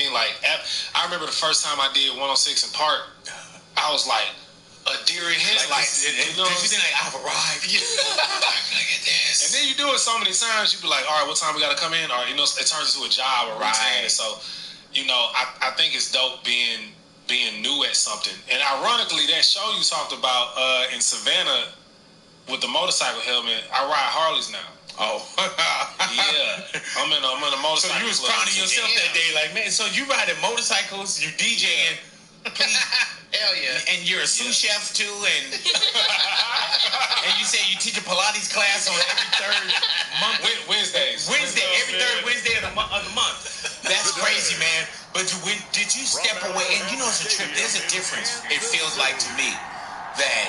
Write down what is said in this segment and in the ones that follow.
mean? Like, I remember the first time I did 106 in Park, I was like, a deer in headlights. You know, you think like, I've arrived. Yeah. Look at this. And then you do it so many times, you be like, all right, what time we got to come in? Or, you know, it turns into a job or routine. And so, you know, I think it's dope being new at something. And ironically, that show you talked about in Savannah with the motorcycle helmet, I ride Harleys now. Oh. Yeah. I'm in a motorcycle. So you was proud of yourself that day, like, man, so you riding motorcycles, you DJing. Hell yeah. And you're a sous chef too, and and you say you teach a Pilates class on every third month. Wednesdays. Every third Wednesday of the month. That's crazy, man. But did you step away? And you know it's a trip. There's a difference. It feels like to me that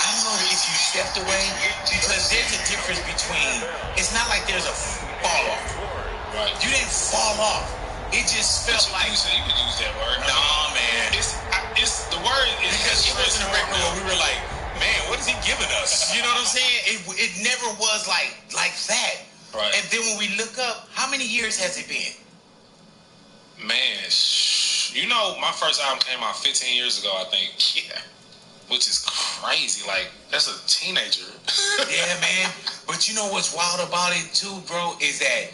I don't know if you stepped away, because there's a difference between. It's not like there's a fall off. Right. You didn't fall off. It just felt like you could use that word. Nah, man. It's the word is because it was in the record. We were like, man, what is he giving us? You know what I'm saying? It never was like that. Right. And then when we look up, how many years has it been? Man, you know, my first album came out 15 years ago, I think. Yeah. Which is crazy. Like, that's a teenager. Yeah, man. But you know what's wild about it too, bro, is that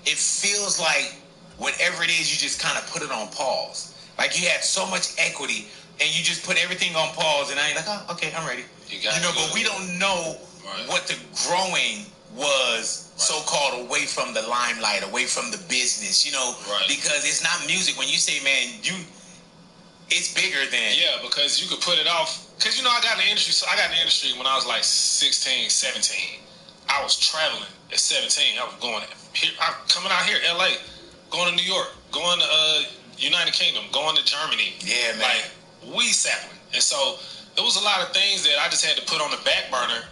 it feels like whatever it is, you just kind of put it on pause. Like you had so much equity, and you just put everything on pause, and now you're like, oh, okay, I'm ready. But we don't know what the growing was, so-called away from the limelight, away from the business, because it's not music. When you say, man, it's bigger than... Yeah, because you could put it off. Because, I got in the industry. So I got in the industry when I was like 16, 17. I was traveling at 17. I was going here, coming out here, LA, going to New York, going to United Kingdom, going to Germany. Yeah, man. Like, weed sampling. And so there was a lot of things that I just had to put on the back burner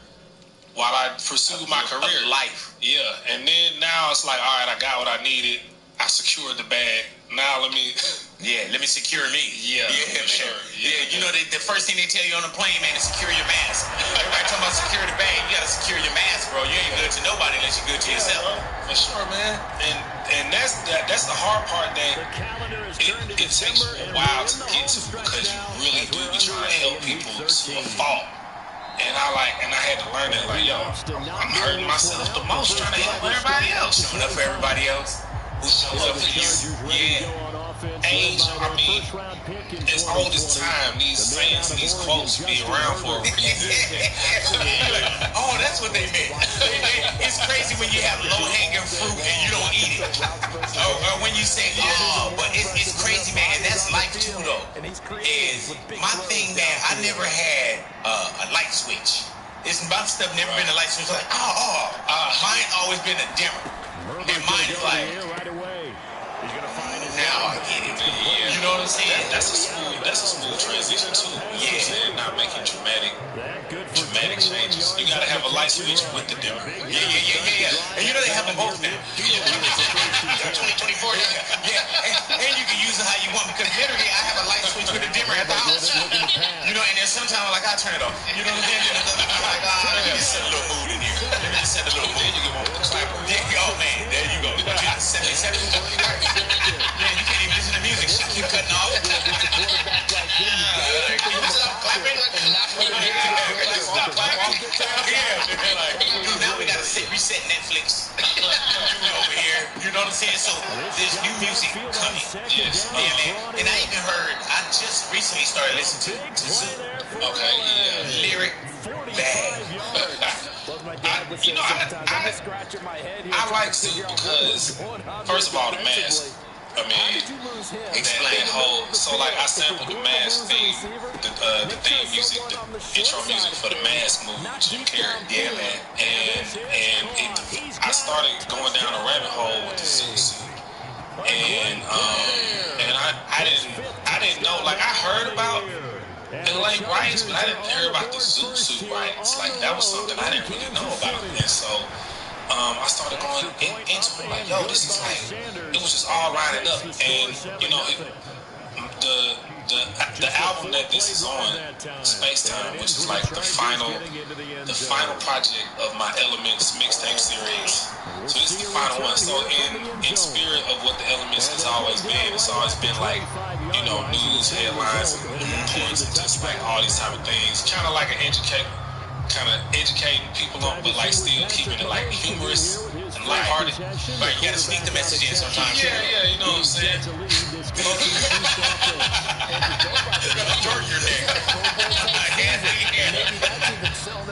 while I pursued my career. Life. Yeah. And then now it's like, all right, I got what I needed. I secured the bag. Now let me... Yeah, let me secure me. Yeah, man. Sure. Yeah, you know, the first thing they tell you on the plane, man, is secure your mask. Everybody talking about secure the bag. You got to secure your mask, bro. You ain't good to nobody unless you're good to yourself. For sure, man. And that's the hard part that it takes you a while to get to, because you really do be trying to help people to a fault. And I had to learn that, like, yo, I'm hurting myself the most trying to help everybody else. Showing up for everybody else. Who shows up for you? Yeah. Age, I mean, as old as time, these sayings and these quotes be around for a reason. Oh, that's what they meant. It's crazy when you have low-hanging fruit and you don't eat it. Or when you say, oh, but it's crazy, man. And that's life too, though. Is my thing, man, I never had a light switch. My stuff never been a light switch. Like, mine always been a dimmer. And mine is like, now I get it. Yeah. You know what I'm saying? That's a smooth transition too. Yeah. Not making dramatic changes. You gotta have a light switch with the dimmer. Yeah. And you know they have them both now. 2024. Yeah. And you can use it how you want, because literally I have a light switch with a dimmer at the house. And then sometimes I'm like, I turn it off. You know what I'm saying? I'm like, let me just set a little mood in here. Let me just set a little mood. Then you get one with the clapper. Oh man, there you go. 77. Man, you can't even listen to music. Shit keep cutting off. Stop clapping. Now we gotta reset Netflix. Over here. You know what I'm saying? So there's new music coming. Yes. Yeah, man. And I even heard, I just recently started listening to Zoo. Okay, yeah. Lyric bag. I like Zoo because, first of all, the mask. I mean, that whole, so like I sampled the mask theme, the theme music, the intro music for the mask movie with Jim Carrey. Yeah, man. And I started going down a rabbit hole with the Zoo suit. And I didn't know, like I heard about LA riots, but I didn't hear about the Zoo suit riots. Like that was something I didn't really know about. And so I started going into it like, yo, this is like, it was just all lining up. And, the album that this is on, Space Time, which is like the final project of my Elements mixtape series. So this is the final one. So in spirit of what the Elements has always been, it's always been like, you know, news headlines and reports and just like all these type of things. Kind of like educating people on, but like still keeping it like humorous and lighthearted. Right, you gotta sneak the message in sometimes. Yeah, you know what I'm saying? Jordan your neck.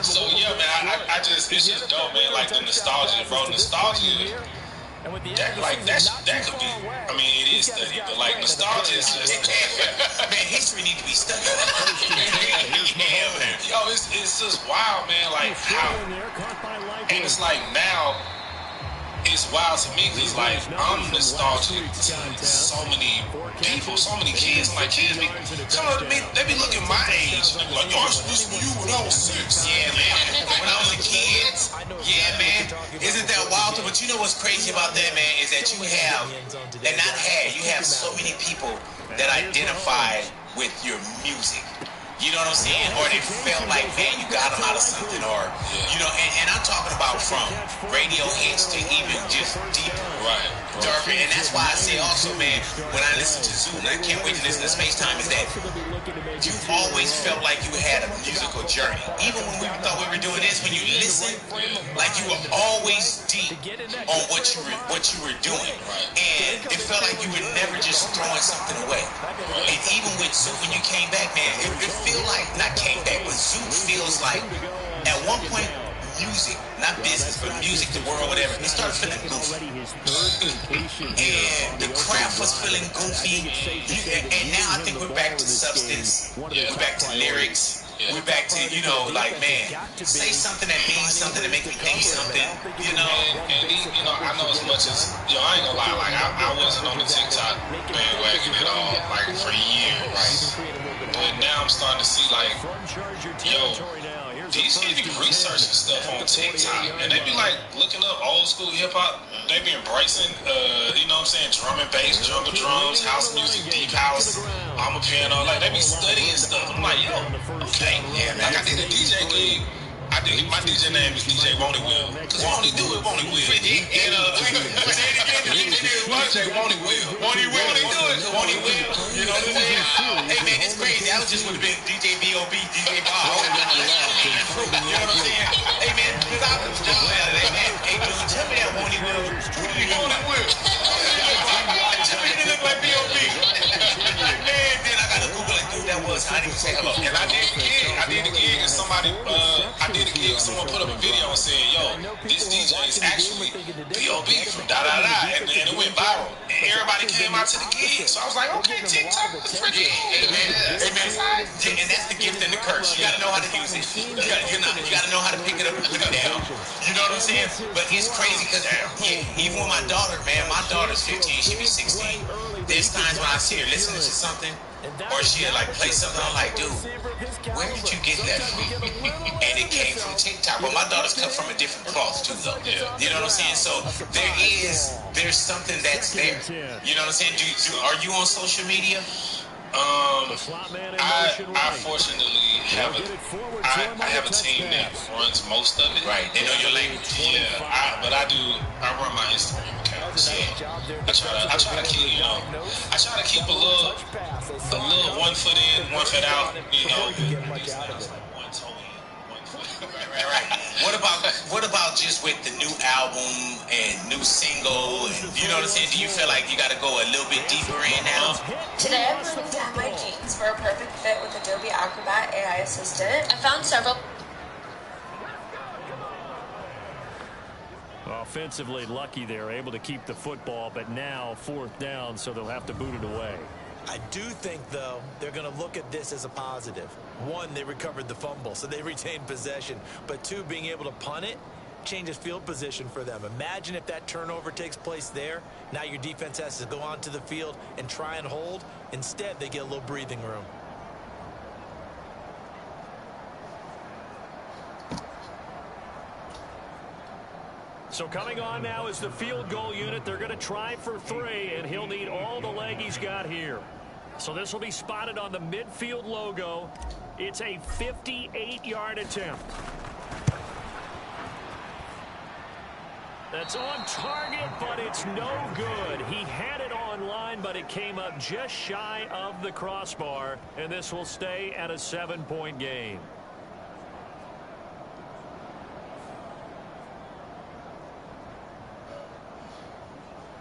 So yeah, man, I just, it's just dope, man. Like the nostalgia, bro. Nostalgia, that could be. I mean, it is studied, but like nostalgia is just. Man, history need to be studied. Yo, it's just wild, man. Like how, and it's like now. It's wild to me because like I'm nostalgic to so many people, so many kids. Like kids be coming up to me, they be looking my age and they be like, yo, I used to listen to you when I was 6. Yeah, man. When I was a kid, yeah, man. Isn't that wild? But you know what's crazy about that, man, is that you have so many people that identify with your music. You know what I'm saying? Or they felt like, man, you got them out of something. Or, you know, and I'm talking about from radio hits to even just deeper, darker. And that's why I say also, man, when I listen to Zoo, and I can't wait to listen to Space Time, is that you always felt like you had a musical journey. Even when we thought we were doing this, when you listen, like you were always deep on what you were doing. And it felt like you were never just throwing something away. And even with Zoo, when you came back, man, it feel like, not came back, but Zoo feels like, at one point, music, not business, but music, the world, whatever, it started feeling goofy. And the craft was feeling goofy. And now I think we're back to substance. We're back to lyrics. We're back to, you know, like, man, say something that means something, to make me think something, you know. And you know, I know as much as, yo, I ain't gonna lie, like, I wasn't on the TikTok bandwagon at all, like, for years, right? But now I'm starting to see, like, yo, these kids be researching stuff on TikTok, and they be, like, looking up old school hip-hop. They be embracing, you know what I'm saying, drum and bass, jungle drums, house music, deep house, I'm a piano. Like, they be studying stuff. I'm like, yo, okay, yeah, man. Like, I did a DJ gig. My DJ name is DJ Won't It Will. Because Won't It Do It, Won't It Will. And, DJ Won't It Will. Won't It Will, do it. Won't It Will. You know what I'm saying? Hey, man, it's crazy. That was just would have been DJ B.O.B., DJ Bob. You know what I'm saying? Hey, man, because I was just, hey, man, hey, dude, tell me that Won't It Will. Won't It Will. Tell me it look like B.O.B. Man, then I got to Google it, dude, that was, I didn't say hello. And I did the gig, and somebody, someone put up a video and said, yo, this DJ is actually B.O.B. from da-da-da, and it went viral. And everybody came out to the gig, so I was like, okay, TikTok is freaking and that's the gift and the curse. You gotta know how to use it. You gotta know how to pick it up and put it down. You know what I'm saying? But it's crazy because even with my daughter, man, my daughter's 15, she'll be 16. There's times when I see her listening to something, or she'll like play something, I'm like, dude, where did you get that from? And it came from TikTok. But my daughter's cut from a different cloth too, though. You know what I'm saying? So there's something that's there. You know what I'm saying? Are you on social media? I fortunately have a team that runs most of it. Right, they know your language. Yeah, but I run my Instagram account. So I try to keep, you know, I try to keep a little 1 foot in, 1 foot out, you know. It's like 1 toe in, 1 foot. Right. What about just with the new album and new single? And, you know what I'm saying? Do you feel like you got to go a little bit deeper in now? Today I'm looking at my jeans for a perfect fit with Adobe Acrobat AI Assistant. I found several. Offensively lucky they're able to keep the football, but now 4th down, so they'll have to boot it away. I do think, though, they're going to look at this as a positive. 1, they recovered the fumble, so they retained possession. But 2, being able to punt it changes field position for them. Imagine if that turnover takes place there. Now your defense has to go onto the field and try and hold. Instead, they get a little breathing room. So coming on now is the field goal unit. They're going to try for 3, and he'll need all the leg he's got here. So this will be spotted on the midfield logo. It's a 58-yard attempt. That's on target, but it's no good. He had it on line, but it came up just shy of the crossbar, and this will stay at a 7-point game.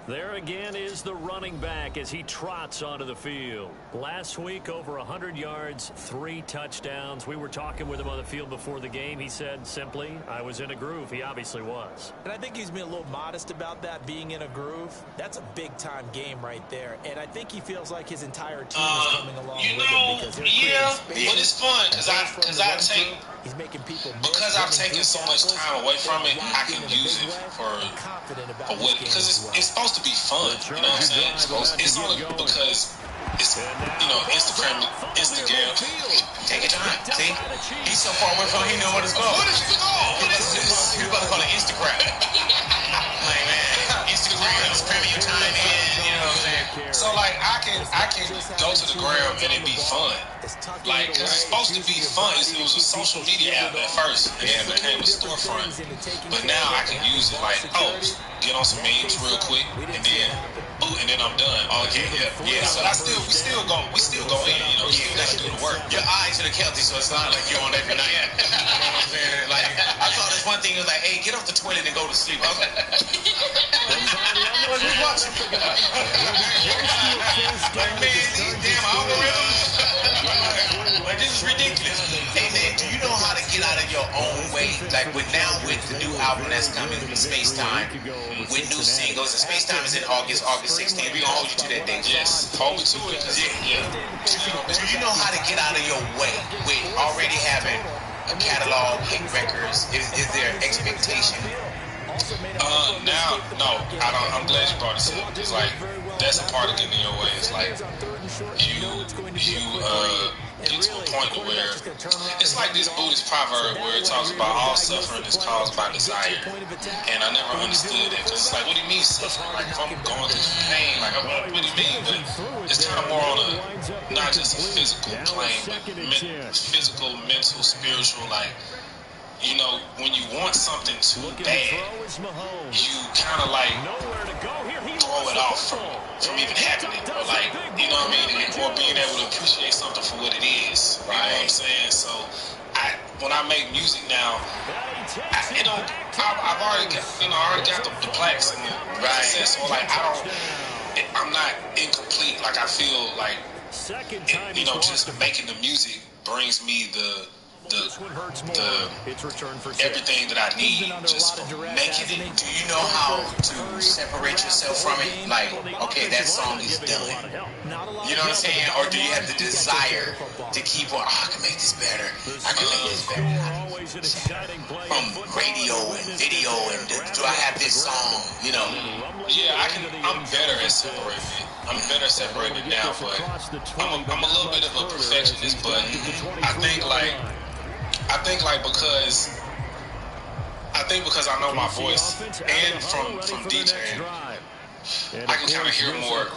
There again is the running back as he trots onto the field. Last week, over 100 yards, 3 touchdowns. We were talking with him on the field before the game. He said simply, I was in a groove. He obviously was. And I think he's been a little modest about that, being in a groove. That's a big-time game right there. And I think he feels like his entire team is coming along with him because they're but it's fun because I take he's making people because I've taken so much time away from it. I can use it for what because it's supposed to be fun. You know what I'm saying? It's only because it's Instagram. Take your time. See? He's so far away from it, he know what it's called. What is it called? What is this? You're about to call it Instagram. Like, man, Instagramming your time in, you know what I'm saying? So like I can go to the gram and it be fun. Like, cause it's supposed to be fun. It was a social media app at first, and then it became a storefront. But now I can use it like, get on some memes real quick, and then I'm done. Okay, yeah. So we still go in. You know, you gotta do the work. Your eyes are the healthy, so it's not like you're on every night. You know what I'm saying? Like, I saw this one thing. It was like, hey, get off the toilet and go to sleep. I was like, who's watching? Like, man, these damn algorithms. Like, this is ridiculous. Hey, man, do you know how to get out of your own way? Like, with the new album that's coming, Space Time, with new singles, and Space Time is in August 16th. We're gonna hold you to that date. Yes, hold me to it. Yeah. Do you know how to get out of your way with already having a catalog, hit records? Is there expectation? Now, no, I don't. I'm glad you brought this up. It's like that's a part of getting in your way. It's like you get to a point where it's like this Buddhist proverb where it talks about all suffering is caused by desire, and I never understood it because it's like, what do you mean suffering? Like if I'm going through some pain, like what do you mean? But it's kind of more on a not just a physical plane, but physical, mental, spiritual, like. You know, when you want something too bad, you kind of like throw it off from even happening, or like, you know what I mean, or being able to appreciate something for what it is. You know what I'm saying? So, when I make music now, I've already got, I already got the plaques and the success. So like, I'm not incomplete. Like I feel like, just making the music brings me everything that I need just for making it. Do you know how to separate yourself from it? Like, okay, that song is done. You know what I'm saying? Or do you have the desire to keep on, I can make this better. I can make this better. From radio and video and do I have this song? You know? Yeah, I'm better at separating it. I'm better at separating it now, but I'm a little bit of a perfectionist, but I think because I know my voice and from DJing, I can kind of hear more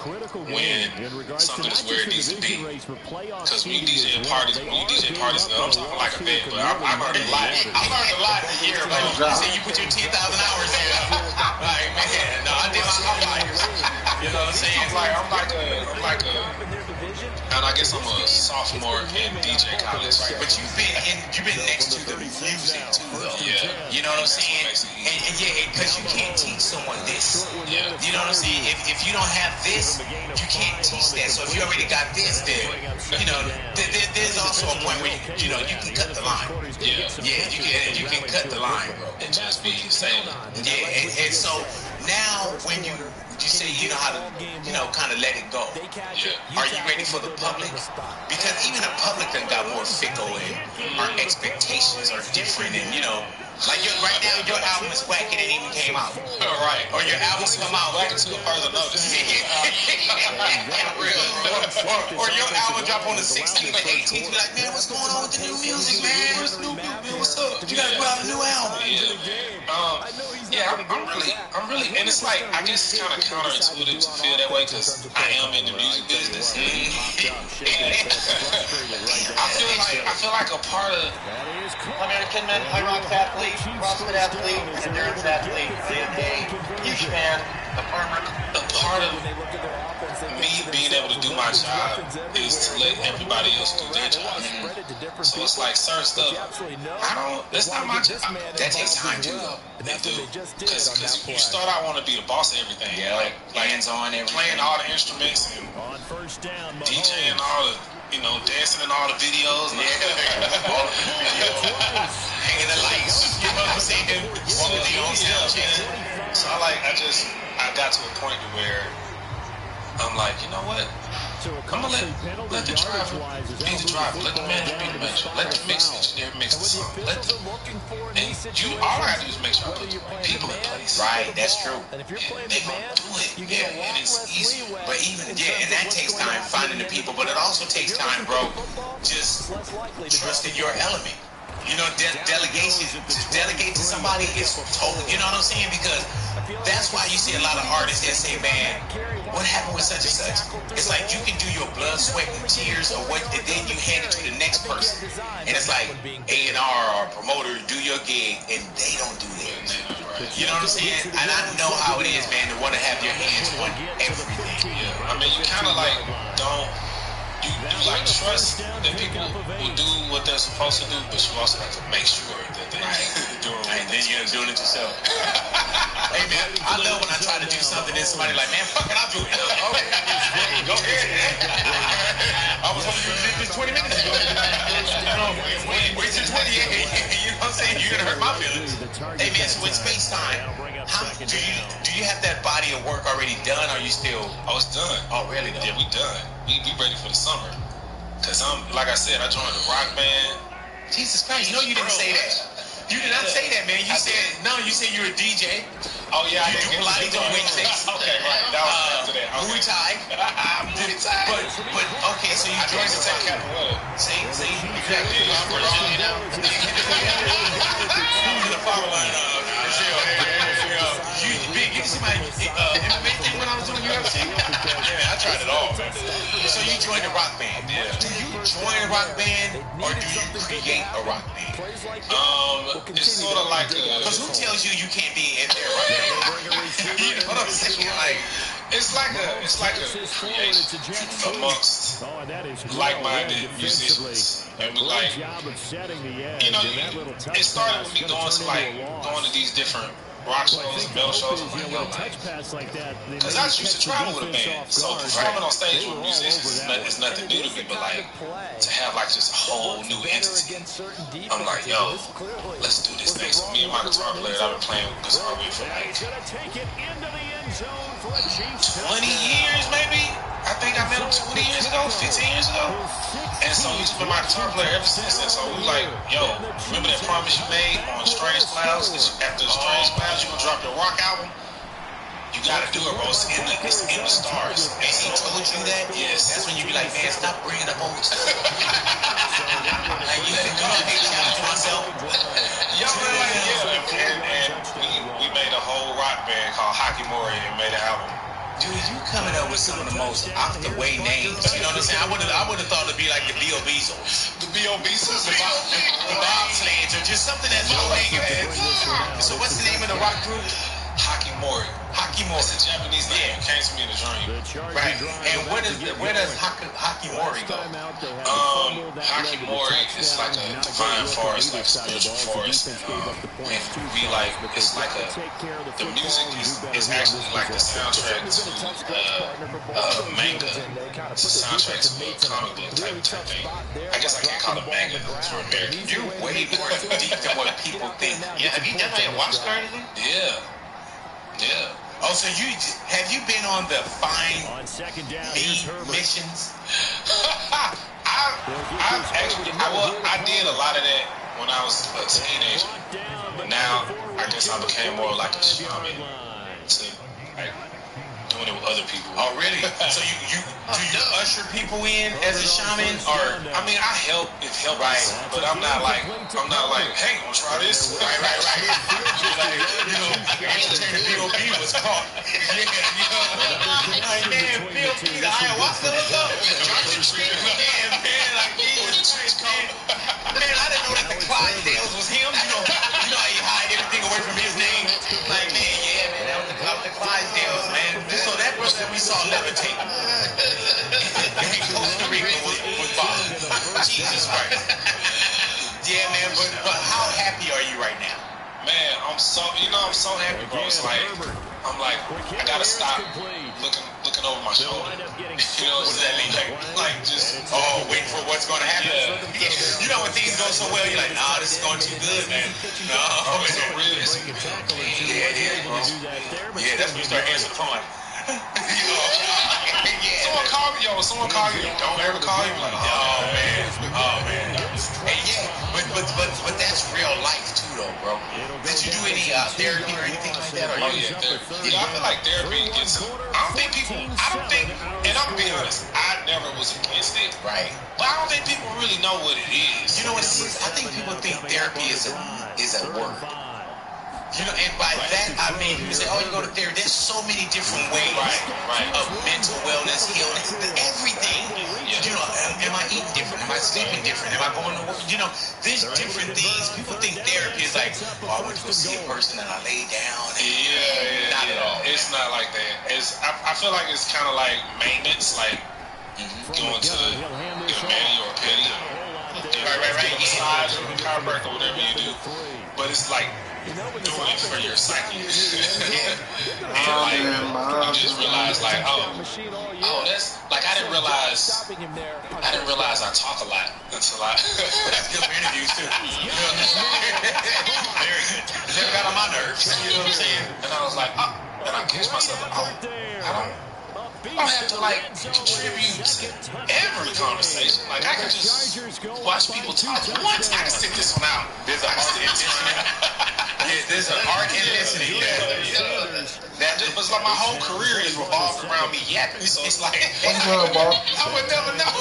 when something is where it needs to be. Because when you DJ parties, I'm talking like a bed, but I learned a lot. I learned a lot in a year, man. You say you put your 10,000 hours in. Like, man, no, I did my outliers. You know what I'm saying? It's like I'm like a, and I guess I'm a sophomore in DJ college. But you've been next to the music too, though. Yeah. You know what I'm saying? And because you can't teach someone this. Yeah. You know what I'm saying? If you don't have this, you can't teach that. So if you already got this, then there's also a point where you can cut the line. Yeah. Yeah, you can cut the line, bro. And just be saying. Yeah, and so now when you say you know how to kind of let it go. Yeah. Are you ready for the public? Because even the public done got more fickle and our expectations are different, and like right now your album is whack and it even came out. Right. Or your album's come out whack to a further notice. Or your album drop on the 16th or 18th. Be like, man, what's going on with the new music, man? What's up? You gotta put out a new album. I'm really, and it's like, I guess it's kind of counterintuitive to feel that way because I am in the music business. I feel like a part of American men, high rocks athlete, CrossFit athlete, and endurance athlete. I am a huge fan of farmer. a part of me being able to do my job is to let everybody else do their job. So it's like certain stuff. That's not my job. That takes time too, though. It do. Because you start out wanting to be the boss of everything. Yeah, like hands-on, everything. Playing all the instruments and DJing all the, dancing in all the videos. And hanging the lights. You know what I'm saying? Walking the own Snapchat. So I got to a point where I'm like, you know what? I'm gonna let the driver be the driver. Let the manager be the manager. Let the mix engineer mix the song. All I gotta do is make sure I put the people in place. Right, that's true. And they gonna do it. Yeah, and it's easy. But and that takes time finding the people. But it also takes time, bro. Just trusting your element. Delegation. To delegate to somebody is totally, you know what I'm saying? Because that's why you see a lot of artists that say, man, what happened with such and such? It's like you can do your blood, sweat, and tears or what, and then you hand it to the next person. And it's like A&R or promoter do your gig, and they don't do theirs. You know what I'm saying? And I know how it is, man, to want to have your hands on everything. Yeah. I mean, you kind of like don't. You like trust that people will do what they're supposed to do, but you also have to make sure that they're doing right. And then you're doing it yourself. Hey man, I love when I try to do something and somebody like, man, fuck it, I'll do it. Okay, go ahead. I was hoping you did this 20 minutes ago. Wait till 28. You know what I'm saying? You're gonna hurt my feelings. Hey man, so it's FaceTime. Do you have that body of work already done? Or are you still? Oh, it's done. Oh, really? Though? Yeah, we done. We ready for the summer. Cause like I said, I joined the rock band. Jesus Christ, you didn't say that. You did not say that, man. You said you're a DJ. Oh yeah, I do Pilates on Wednesdays. Okay, right. That was after that. Muay Thai. Muay Thai. But okay, so you joined the rock. See, you got to do the power line. You big. You see my MMA thing when I was doing UFC? Yeah, I tried it all. So you joined the rock band. Yeah. Do you join a rock band or do you create a rock band? It's sort of like because who tells you can't be in there right now? You know what I'm saying? It's like a creation amongst like-minded musicians, and we it started with me going to these different rock shows and metal shows. Because I used to travel with a band, so performing on stage with musicians is nothing new to me, but to have just a whole new entity, I'm like, yo, let's do this thing. So me and my guitar player, I've been playing guitar with for 20 years maybe. I think I met him 20 years ago, 15 years ago. And so he's been my guitar player ever since. And so we yo, remember that promise you made on Strange Clouds? After Strange Clouds, you gonna drop your rock album? You gotta do it, bro. It's in the stars. And he told you that? Yes. That's when you be like, man, stop bringing up old stuff. Like, you let it go. Hey, shout out to myself. And we made a whole rock band called Hockey Mori and made an album. Dude, you coming up with some of the most out-the-way names. You know what I'm saying? I would have thought it'd be like the B.O.B.'s. The B.O.B.'s? The bobsleds or just something that's low-hanging, man. So what's the name of the rock group? Hockey Mori. Hockey Mori. It's a Japanese name. It came to me in a dream. Right. And where does Hockey Mori go? Hockey Mori is like a divine forest, like spiritual forest. And it's like the music is actually like the soundtrack to manga. It's the soundtrack to a comic book type thing. I guess I can't call it manga for American. You're way more deep than what people think. Yeah, have you done that watch or anything? Yeah. Oh, so have you been on the Find Me missions? I did a lot of that when I was a teenager, but now I guess I became more like a shaman, doing it with other people. Oh, really? So do you usher people in as a shaman, or I mean, I help if help is, but I'm not like, hey, wanna try this? Right. The B.O.B. was caught. Yeah, man, B.O.B. the ayahuasca. saw levitate. And Costa Rica was bombing. Jesus Christ. Yeah, man, but how happy are you right now? Man, I'm so happy, bro. It's like, I'm like, I gotta stop looking over my shoulder. You know What does that mean? Like just, wait for what's going to happen. Yeah. You know when things go so well, you're like, nah, this is going too good, man. No, it's a real yeah, that's when you start answering the phone. Someone call you, don't ever call you like, oh man. Hey, yeah, but that's real life too, though, bro. Did you do any therapy or anything like that? Oh yeah, therapy. I feel like therapy gets. I don't think, and I'm gonna be honest, I never was against it. Right. But I don't think people really know what it is. You know what it is? I think people think therapy is a word. You know, and by that I mean people say, "Oh, you go to therapy." There's so many different ways of mental wellness, healing, everything. You know, am I eating different? Am I sleeping different? Am I going to work? You know, there's different things. People think therapy is like, "Oh, I went to go see a person and I lay down." And not at all. It's not like that. I feel like it's kind of like maintenance, like going to get a mani or a pedi. Right. Massage or a chiropractor, whatever you do. But it's like doing it for your psyche. You just realize like, that's like I didn't realize I talk a lot until I that's good for interviews too. Very good. That got on my nerves. You know what I'm saying? And I was like, and I catch myself like, I don't have to like contribute to every conversation. Like I can just watch people talk. Once I can stick this one out. There's an art in listening. There's an art in listening. That just was like my whole career is revolved around me yapping. So it's like What's good, Bob? I would never know.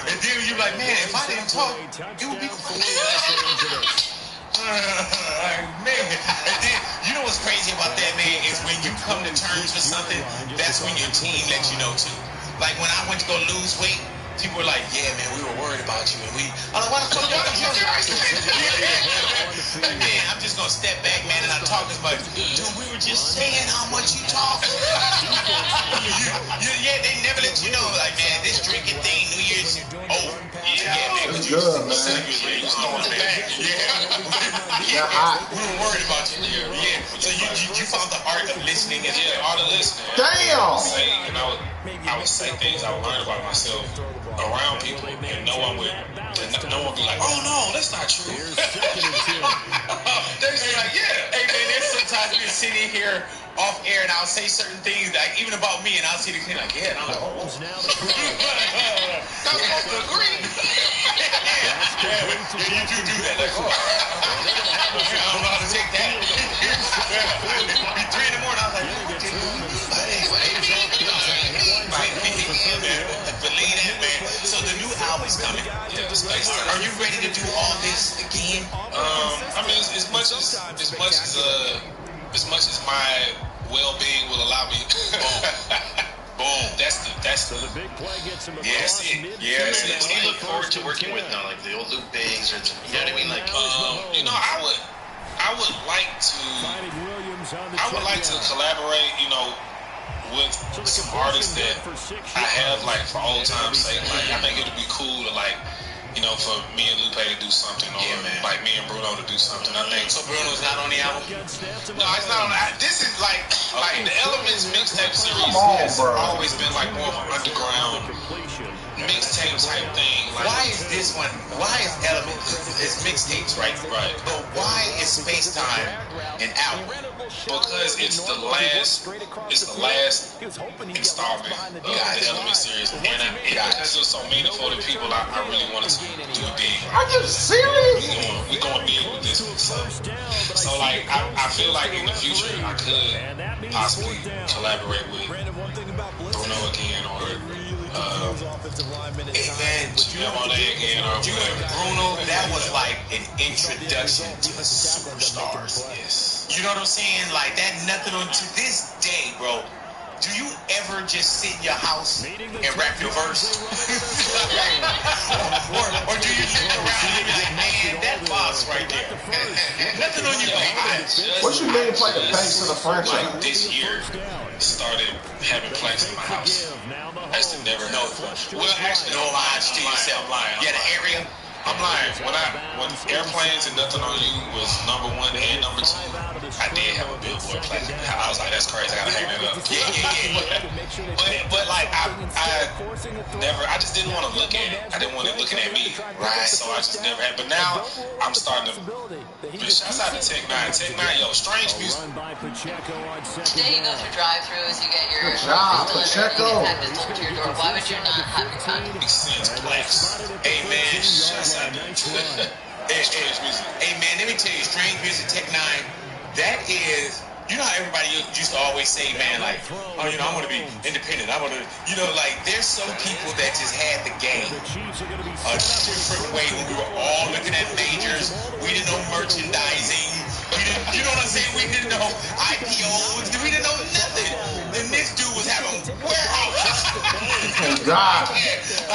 And then you're like, man, if I didn't talk, it would be quiet. Man, and then you know what's crazy about that, man, is when you come to terms with something, that's when your team lets you know too. Like when I went to go lose weight, people were like, yeah, man, we were worried about you, and I'm like, why the fuck y'all man, I'm just gonna step back, man, and I talk as much. Dude, we were just saying how much you talk. Yeah, they never let you know, like, man, this drinking thing, New Year's over. Yeah, man, because you was throwing it back. Yeah, we were worried about you. Yeah. So you found the art of listening as well. Art of listening. Damn. I would say things I would learn about myself around people, and no one would be like, oh no, that's not true. They be like, yeah. Hey man, there's sometimes we're sitting here off air and I'll say certain things like even about me, and I'll see the kid like, yeah, and I'm like, oh. Not supposed to agree. Yeah, you do that. Like, oh. I don't know how to take that. It'd be 3 in the morning. I was like, what do you mean by that? Believe that, man. So the new album's coming. Yeah, the space. Are you ready to do all this again? I mean, as much as my well-being will allow me. Boom. That's the big play gets him yes, Yes, what do you look forward to working with now? Like the old Luke Biggs, or you know what I mean? Like, I would like to collaborate, with some artists that I have, like, for old time's sake. Like, I think it would be cool to, like, for me and Lupe to do something, or like me and Bruno to do something. I think so. Bruno's not on the album. No, it's not on. This is like the Elements mixtape series has always been like more of an underground mixtape type thing. Like, why is this one? Why is Elements? It's mixtapes, right? Right. But why is Space Time an album? Because it's the last installment of the Element series, and it's just so meaningful to people. I really wanted to do big. Are you serious? We going big with this one. So like I feel like in the future I could possibly collaborate with Bruno again, or Bruno, that was like an introduction to superstars. Yes. You know what I'm saying? Like that, nothing to this day, bro. Do you ever just sit in your house and rap your verse? or do you look around and be like, man, that boss us right there. Nothing on you, baby. What you mean play the pace of the franchise? Like this year, started having planks in my house. I used to never know. Well, actually, No lies to yourself. I'm lying. You had an area? I'm lying. When airplanes and nothing on you was number 1 and number 2, I did have a billboard plaque. I was like, that's crazy. I gotta hang that up. Yeah. But like, I just didn't want to look at it. I didn't want it looking at me. Right. So I just never had. But now I'm starting to. Shouts out to Tech 9. Tech 9, yo, strange music. Today you go through drive-thrus, you get your Good job, delivery, Pacheco. you get package delivered to your door. Why would you not have your time? Makes sense. Plaques. Hey, man. Shouts out to strange music. Hey, man, let me tell you, Strange Music Tech 9, that is, you know how everybody used to always say, man, like, oh, you know, I want to be independent. I want to, you know, like, there's some people that just had the game a different way when we were all looking at majors. We didn't know merchandising. We didn't, you know what I'm saying? We didn't know IPOs. We didn't know nothing. Then this dude was having warehouses. God.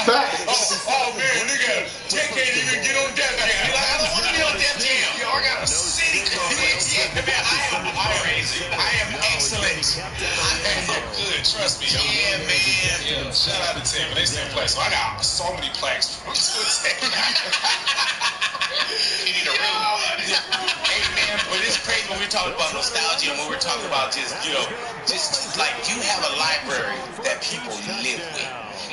Facts. Oh, man, look at him. Tech can't even get on Def Jam. He's like, I don't want to be on Def Jam. Yo, I got a city. Yeah, man, I am excellent. I am Good, trust me. Yeah, man. Yeah, shout out to Tim. They still play. So I got so many plaques from You need a room. Hey, man, but it's crazy when we're talking about nostalgia and when we're talking about just, you know, just like you have a library that people live with.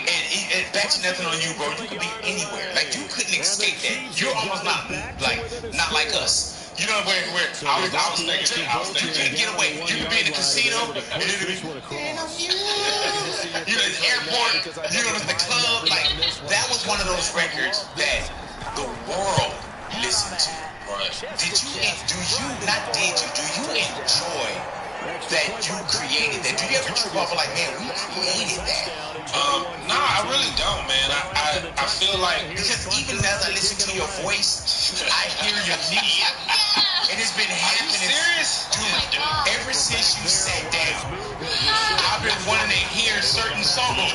And back to nothing on you, bro. You could be anywhere. Like, you couldn't escape that. You're almost not like us. You know, where I was thinking, you can't get away. You could be in the casino, and it could be, you know, the airport, you know, the club. Like, that was one of those records that the world listened to. Right. Do you enjoy that you created that? Do you ever trip off like, man, we created that? Nah, I really don't, man. I feel like Because even as I listen to your voice, I hear your need. And it's been happening. serious? Dude, ever since you sat down, I've been wanting to hear certain songs.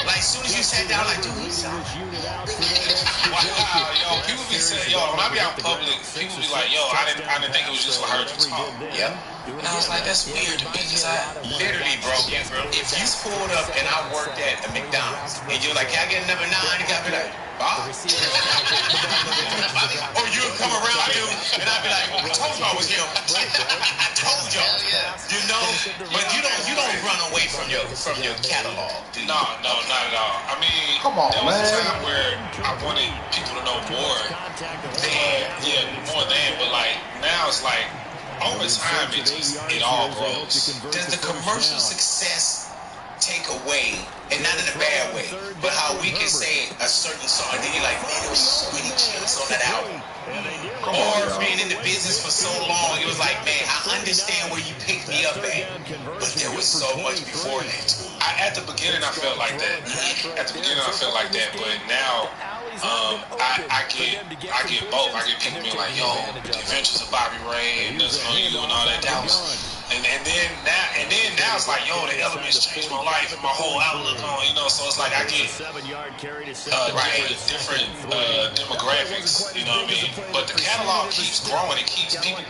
Like, as soon as you sat down, like, dude, he's song. Wow, yo, people be saying, yo, when I be out in public, people be like, yo, I didn't think it was just for her to talk. Yep. And I was like, that's weird to me, because Literally, bro, if you pulled up and I worked at a McDonald's, and you're like, can I get number 9? You got to be like, Bob? Or you would come around, dude, and I'd be like, I told y'all it was him. I told y'all. You know? But you don't run away from your catalog, dude. No, not at all. I mean, Come on, there was a man. time where I wanted people to know more than, but like, now it's like, over time, it all grows. Does the commercial success take away, and not in a bad way, but how we can say a certain song, and then you're like, man, there was so many gems on that album. Or being in the business for so long, it was like, man, I understand where you picked me up at, but there was so much before that. At the beginning, I felt like that. But now, I get both. I get people being like, yo, the Adventures of Bobby Ray and Nothing on You and all that. And then now it's like, yo, the Elements changed my life and my whole outlook on, you know. So it's like I get different demographics, you know what I mean. But the catalog keeps growing. It keeps people.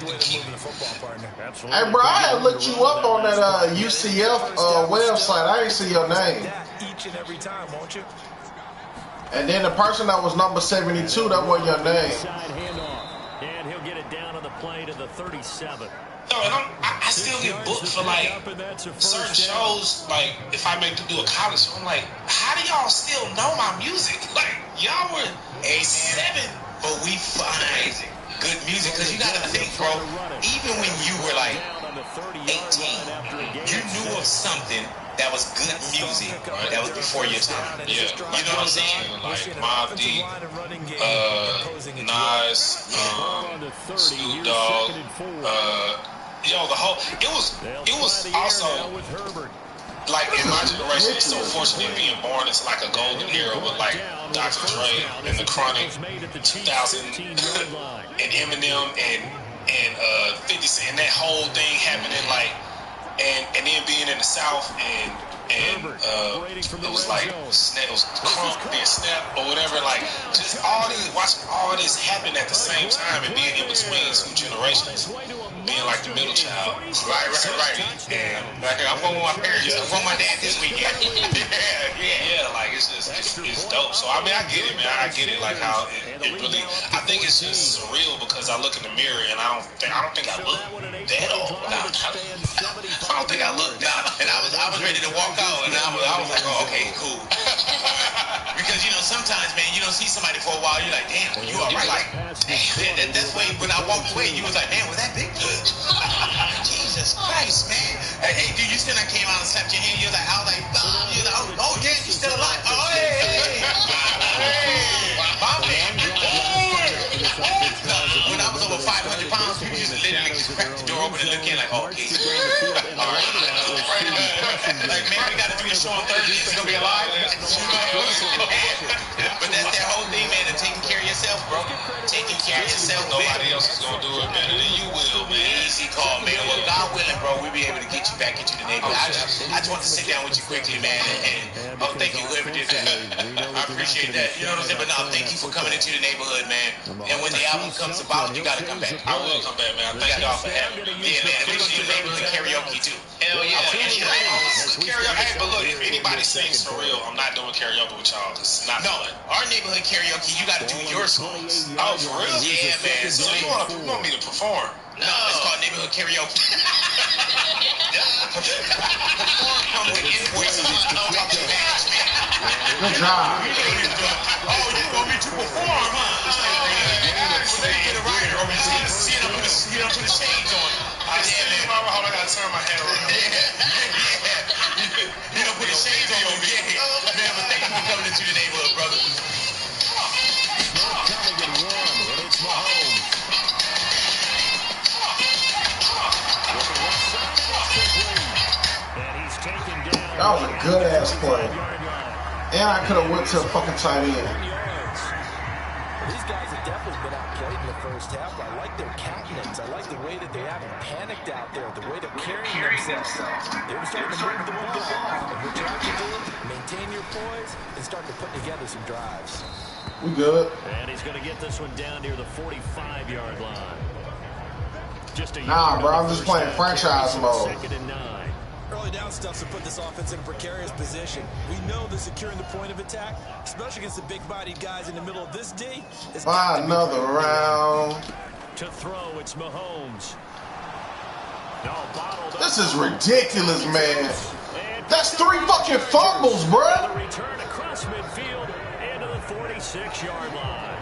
Hey, bro, I had looked you up on that UCF website. I didn't see your name. Each and every time, won't you? And then the person that was number 72, that wasn't your name. And he'll get it down on the play to the 37. No, and I still get booked for like certain shows. Like if I make to do a college show, I'm like, how do y'all still know my music? Like y'all were 7, but we find good music because you gotta think, bro. Even when you were like 18, you knew of something that was good music that was before your time. Yeah, You know what I'm saying? like Mobb Deep, Nas, Snoop Dogg, yo, the whole it was also like in my generation, it's so fortunate being born into like a golden era with like Dr. Dre and the Chronic, 2000, and Eminem and 50 Cent, and that whole thing happening like, and then being in the South and and it was like it was crunk, then snap or whatever. Like just watching all this happen at the same time and being in between two generations, being like the middle child. Right. Yeah. Like I'm going with my parents. I'm going with my dad this weekend. Yeah. Like it's dope. So I mean, I get it, man. I get it. Like how it really. I think it's just surreal because I look in the mirror and I don't think I look that old. I don't think I look that. And I was ready to walk out, and I was like, oh, okay, cool. Because sometimes, man, you don't see somebody for a while, you're like, damn, you all right? Like, damn, that's when I walked away, you was like, man, was that big? Jesus Christ, man. Hey, dude, you still not came out and slapped your hand. I was like, oh, damn, you still alive. Oh, hey, my man. When I was over 500 pounds, people used to literally just crack the door open and look in like, oh, okay. All right. Like, man, we got to do the show on Thursday. It's going to be alive. But that's that whole thing, man, of taking care of yourself, bro. Taking care of yourself. Nobody else is going to do it better than you will, man. Easy call, man. Well, God willing, bro, we'll be able to get you back into the neighborhood. I just want to sit down with you quickly, man, and thank you whoever did that. I appreciate that. You know what I'm saying? But no, thank you for coming into the neighborhood, man. And when the album comes about, you got to come back. I will come back, man. Thank y'all for having me. Yeah, man. We're going to do neighborhood karaoke, too. Hell yeah. Hey, but look, if anybody sings for real, I'm not doing karaoke with y'all. It's not fun. Our neighborhood karaoke, you got to do your songs. Oh, for real? Yeah, man. So you want me to perform? No, it's called neighborhood karaoke. Perform comes with invoices and company management. Good job. Oh, you want me to perform, huh? Let me get a writer over here. See, I'm put the shades on. I gotta turn my head around. You don't put the shades on over here. Man, but thank you for coming into the neighborhood, brother. Coming in one, and it's Mahomes. And he's taken down. That was a good ass play. And I could have went to a fucking tight end. These guys have definitely been outplayed in the first half. I like their countenance. I like the way that they haven't panicked out there, the way they're carrying themselves. They're starting to move the ball. And what you have to do, maintain your poise and start to put together some drives. We good. And he's going to get this one down near the 45-yard line. Nah, bro, I'm just playing franchise mode. Second and 9. Early down stuff to put this offense in a precarious position. We know they're securing the point of attack, especially against the big-bodied guys in the middle of this D. Buy another round. To throw, it's Mahomes. This is ridiculous, man. That's 3 fucking fumbles, bro. Return across midfield into the 46-yard line.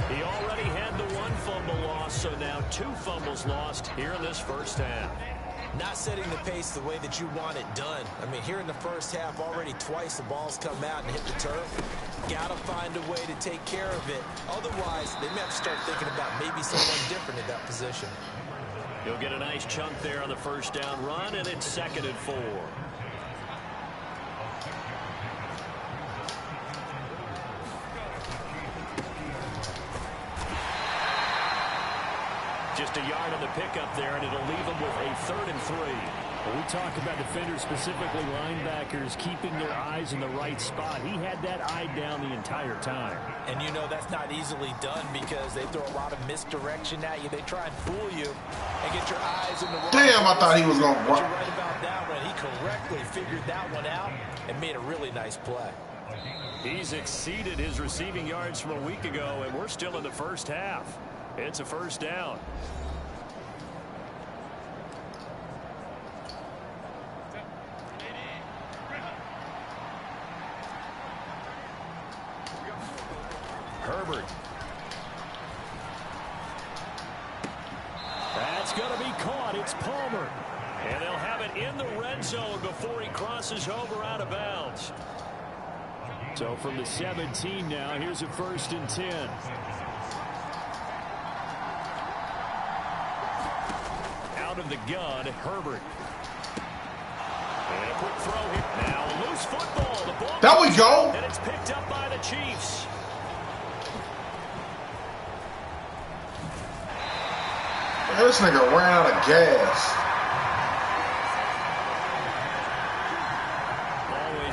He already had the 1 fumble loss, so now 2 fumbles lost here in this first half. Not setting the pace the way that you want it done. I mean, here in the first half, already twice the ball's come out and hit the turf. Got to find a way to take care of it. Otherwise, they may have to start thinking about maybe someone different in that position. He'll get a nice chunk there on the first down run, and it's 2nd and 4. Just a yard on the pickup there, and it'll leave them with a 3rd and 3. Well, we talk about defenders, specifically linebackers, keeping their eyes in the right spot. He had that eye down the entire time. And you know that's not easily done because they throw a lot of misdirection at you. They try and fool you and get your eyes in the wrong Damn, I thought he was going to But run. you're right about that one. He correctly figured that one out and made a really nice play. He's exceeded his receiving yards from a week ago, and we're still in the first half. It's a first down. Herbert. That's going to be caught. It's Palmer. And they'll have it in the red zone before he crosses over out of bounds. So from the 17 now, here's a 1st and 10. Out of the gun, Herbert. And a quick throw here. Now a loose football. The ball There we go. and it's picked up by the Chiefs. This nigga ran out of gas.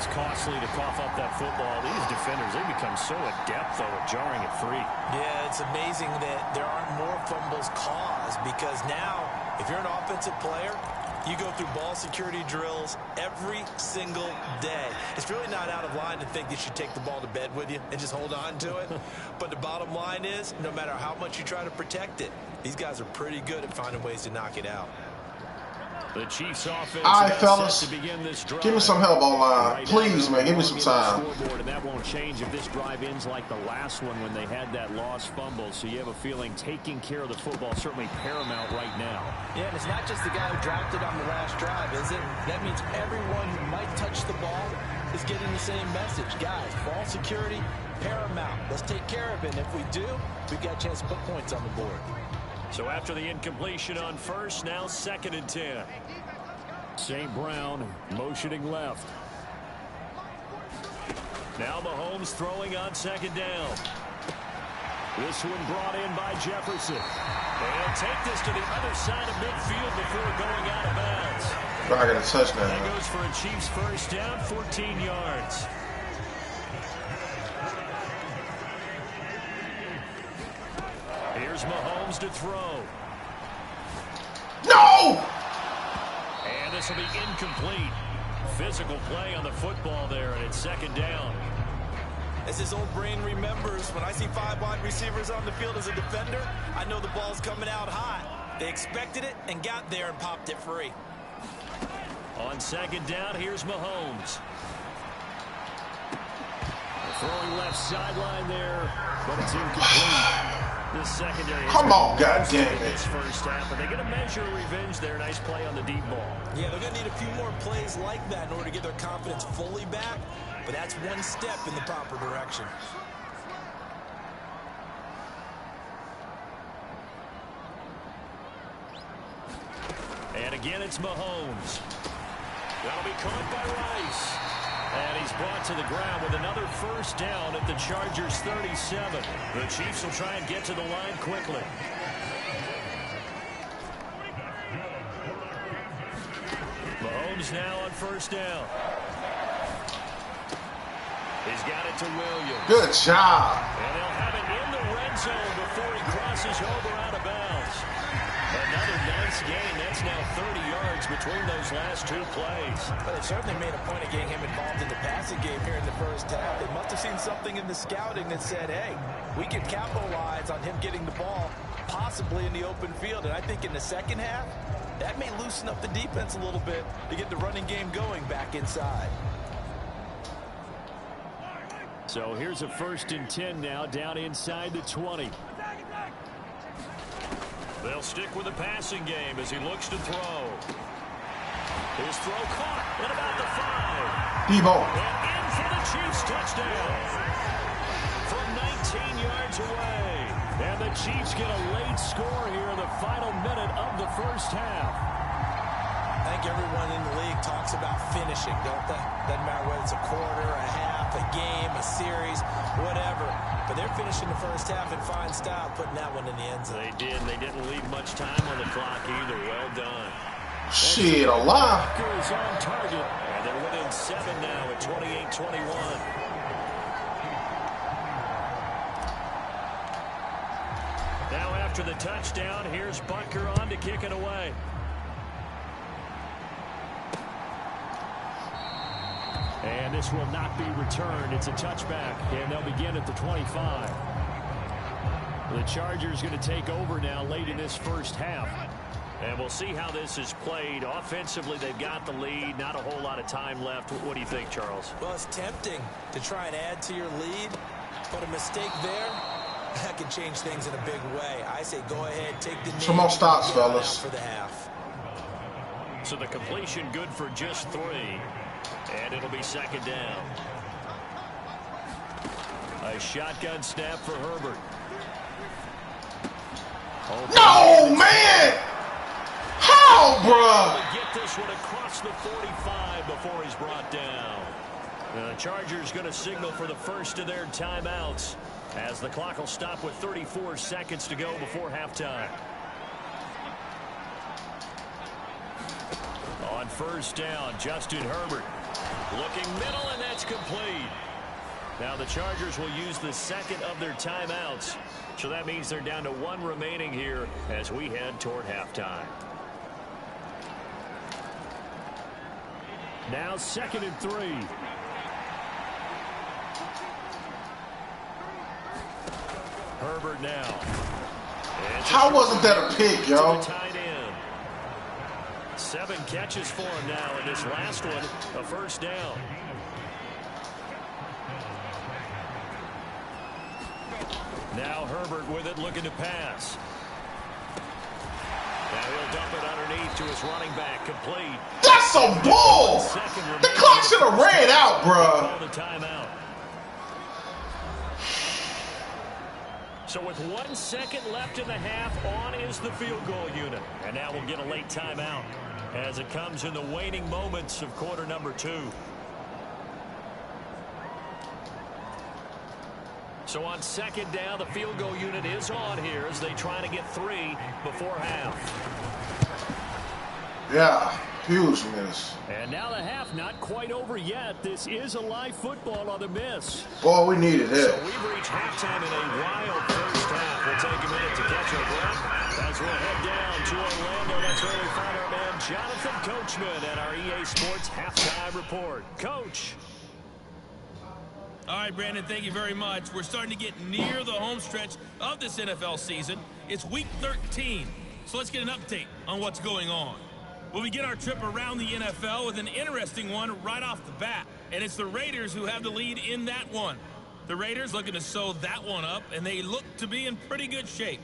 it's costly to cough up that football. These defenders, they become so adept, though, at jarring it free. Yeah, it's amazing that there aren't more fumbles caused because now, if you're an offensive player, you go through ball security drills every single day. It's really not out of line to think that you should take the ball to bed with you and just hold on to it. But the bottom line is, no matter how much you try to protect it, these guys are pretty good at finding ways to knock it out. The Chiefs offense. All right, fellas, to begin this drive. give me some help online. Right Please, now, man, give me some time. And that won't change if this drive ends like the last one when they had that lost fumble. So you have a feeling taking care of the football certainly paramount right now. Yeah, and it's not just the guy who dropped it on the last drive, is it? That means everyone who might touch the ball is getting the same message. Guys, ball security, paramount. Let's take care of it. And if we do, we've got a chance to put points on the board. So after the incompletion on first, now 2nd and 10. St. Brown motioning left. Now Mahomes throwing on 2nd down. This one brought in by Jefferson. They'll take this to the other side of midfield before going out of bounds. I got a touchdown. That goes for a Chiefs first down, 14 yards. Here's Mahomes to throw. No! And this will be incomplete. Physical play on the football there, and it's 2nd down. As his old brain remembers, when I see 5 wide receivers on the field as a defender, I know the ball's coming out hot. They expected it and got there and popped it free. On 2nd down, here's Mahomes. Throwing left sideline there, but it's incomplete. This secondary. Come on, goddamn it. This first half, but they're going to measure revenge there. Nice play on the deep ball. Yeah, they're going to need a few more plays like that in order to get their confidence fully back, but that's one step in the proper direction. And again, it's Mahomes. That'll be caught by Rice. And he's brought to the ground with another first down at the Chargers' 37. The Chiefs will try and get to the line quickly. Mahomes now on first down. He's got it to Williams. Good job. And they'll have it in the red zone before he crosses over out of bounds. Another nice gain. That's now 30 yards between those last 2 plays. But they certainly made a point of getting him involved in the passing game here in the first half. They must have seen something in the scouting that said, hey, we can capitalize on him getting the ball possibly in the open field. And I think in the second half, that may loosen up the defense a little bit to get the running game going back inside. So here's a 1st and 10 now down inside the 20. They'll stick with the passing game as he looks to throw. His throw caught at about the 5. Debo. And in for the Chiefs touchdown. From 19 yards away. And the Chiefs get a late score here in the final minute of the first half. I think everyone in the league talks about finishing, don't they? Doesn't matter whether it's a quarter, a half, a game, a series, whatever. But they're finishing the first half in fine style, putting that one in the end zone. They did. They didn't leave much time on the clock either. Well done. Shit, a lot. Is on target. And they're within 7 now at 28-21. Now after the touchdown, here's Butker on to kick it away. And this will not be returned. It's a touchback, and they'll begin at the 25. The Chargers going to take over now late in this first half. And we'll see how this is played. Offensively, they've got the lead. Not a whole lot of time left. What do you think, Charles? Well, it's tempting to try and add to your lead, but a mistake there, that can change things in a big way. I say go ahead, take the knee. Some more stops, fellas. For the half. So the completion good for just 3. And it'll be 2nd down. A shotgun snap for Herbert. No, man! How, bruh? Get this one across the 45 before he's brought down. The Chargers going to signal for the first of their timeouts as the clock will stop with 34 seconds to go before halftime. On first down, Justin Herbert. Looking middle, and that's complete. Now the Chargers will use the second of their timeouts. So that means they're down to 1 remaining here as we head toward halftime. Now 2nd and 3. Herbert now. How wasn't that a pick, yo? Tight end. 7 catches for him now, and this last one, a first down. Now Herbert with it, looking to pass. Now he'll dump it underneath to his running back, complete. That's a bull! The clock should have ran out, bruh. The timeout. So with 1 second left in the half, on is the field goal unit. And now we'll get a late timeout as it comes in the waning moments of quarter number 2. So on 2nd down, the field goal unit is on here as they try to get 3 before half. Yeah, huge miss. And now the half not quite over yet. This is a live football on the miss. Boy, we needed it. So we've reached halftime in a wild first half. We'll take a minute to catch our breath as we'll head down to Orlando. That's where we find our man Jonathan Coachman at our EA Sports Halftime Report. Coach. All right, Brandon, thank you very much. We're starting to get near the home stretch of this NFL season. It's week 13, so let's get an update on what's going on. We'll begin our trip around the NFL with an interesting one right off the bat, and it's the Raiders who have the lead in that one. The Raiders looking to sew that one up, and they look to be in pretty good shape.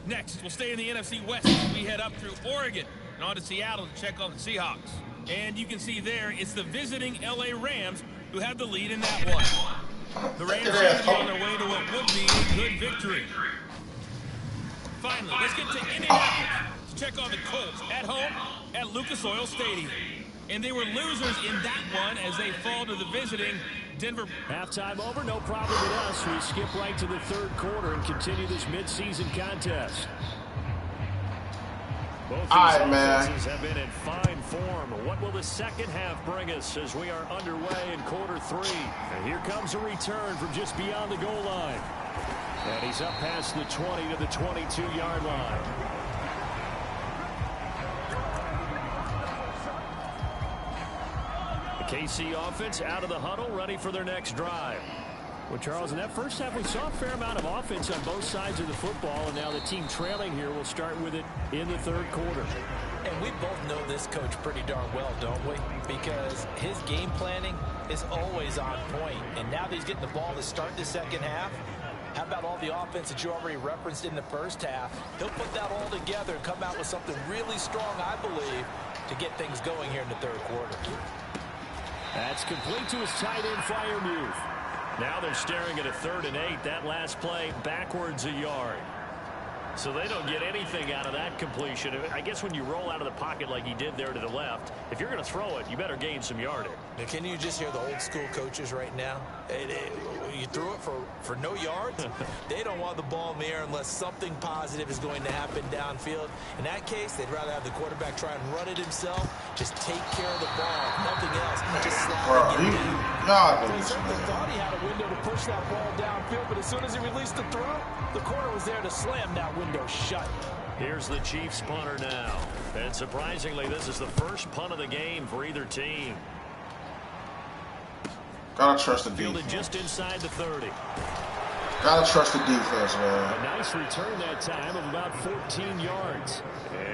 Next, we'll stay in the NFC West as we head up through Oregon and on to Seattle to check on the Seahawks. And you can see there, it's the visiting LA Rams who have the lead in that one. The Rams are on their way to what would be a good victory. Finally, let's get to Indianapolis to check on the Colts at home at Lucas Oil Stadium. And they were losers in that one as they fall to the visiting Denver. Halftime over, no problem with us. We skip right to the 3rd quarter and continue this midseason contest. Both these offenses have been in fine form. What will the second half bring us as we are underway in quarter 3? And here comes a return from just beyond the goal line. And he's up past the 20 to the 22-yard line. The KC offense out of the huddle, ready for their next drive. Well, Charles, in that first half, we saw a fair amount of offense on both sides of the football, and now the team trailing here will start with it in the 3rd quarter. And we both know this coach pretty darn well, don't we? Because his game planning is always on point. And now that he's getting the ball to start the second half, how about all the offense that you already referenced in the first half? He'll put that all together and come out with something really strong, I believe, to get things going here in the 3rd quarter. That's complete to his tight end, Freiermuth. Now they're staring at a 3rd and 8. That last play backwards a yard. So they don't get anything out of that completion. I guess when you roll out of the pocket like he did there to the left, if you're going to throw it, you better gain some yardage. Now, can you just hear the old school coaches right now? You threw it for no yards? They don't want the ball in the air unless something positive is going to happen downfield. In that case, they'd rather have the quarterback try and run it himself. Just take care of the ball. Nothing else. Just slide it down. He certainly thought he had a window to push that ball downfield, but as soon as he released the throw, the corner was there to slam that window shut. Here's the Chiefs punter now. And surprisingly, this is the first punt of the game for either team. Gotta trust the defense. Fielded just inside the 30. Gotta trust the defense, man. A nice return that time of about 14 yards.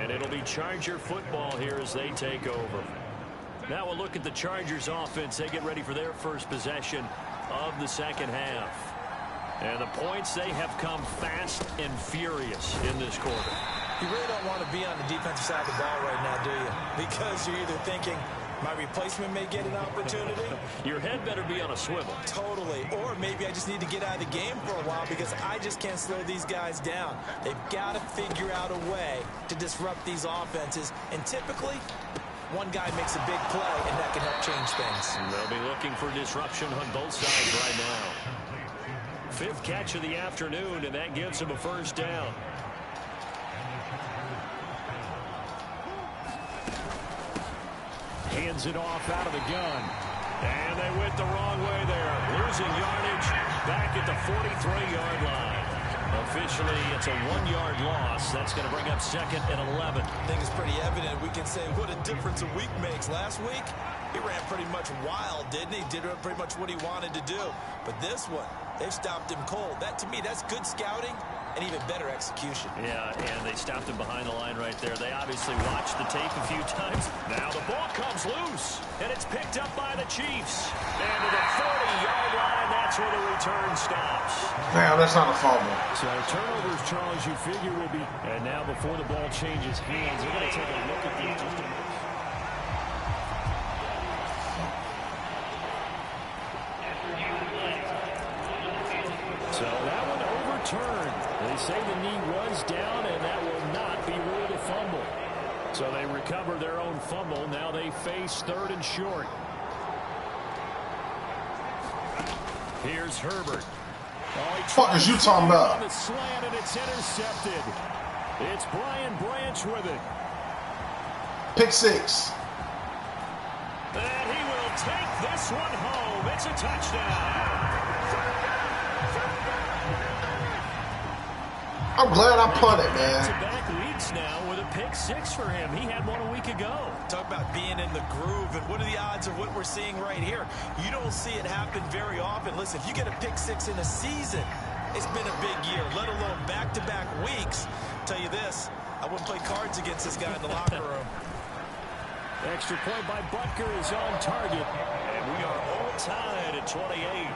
And it'll be Charger football here as they take over. Now we'll look at the Chargers offense. They get ready for their first possession of the second half. And the points, they have come fast and furious in this quarter. You really don't want to be on the defensive side of the ball right now, do you? Because you're either thinking, my replacement may get an opportunity. Your head better be on a swivel. Totally. Or maybe I just need to get out of the game for a while because I just can't slow these guys down. They've got to figure out a way to disrupt these offenses. And typically, one guy makes a big play, and that can help change things. And they'll be looking for disruption on both sides right now. 5th catch of the afternoon, and that gives him a first down. Hands it off out of the gun. And they went the wrong way there. Losing yardage back at the 43-yard line. Officially, it's a 1-yard loss. That's going to bring up 2nd and 11. I think it's pretty evident. We can say what a difference a week makes. Last week, he ran pretty much wild, didn't he? Did pretty much what he wanted to do. But this one, they stopped him cold. That, to me, that's good scouting and even better execution. Yeah, and they stopped him behind the line right there. They obviously watched the tape a few times. Now the ball comes loose, and it's picked up by the Chiefs. And to the 40-yard line, that's where the return stops. Damn, that's not a fumble. So turnovers, Charles, you figure will be. And now before the ball changes hands, they're going to take a look at the just a minute. So that one overturned. They say the knee was down, and that will not be ruled a fumble. So they recover their own fumble. Now they face 3rd and short. Here's Herbert. What the fuck is you talking about? On the slant, and it's intercepted. It's Bryan Branch with it. Pick 6. And he will take this one home. It's a touchdown. I'm glad I punted, man. Back-to-back weeks now with a pick 6 for him. He had one a week ago. Talk about being in the groove, and what are the odds of what we're seeing right here? You don't see it happen very often. Listen, if you get a pick 6 in a season, it's been a big year, let alone back-to-back weeks. Tell you this, I wouldn't play cards against this guy in the locker room. Extra point by Butker is on target. And we are all tied at 28.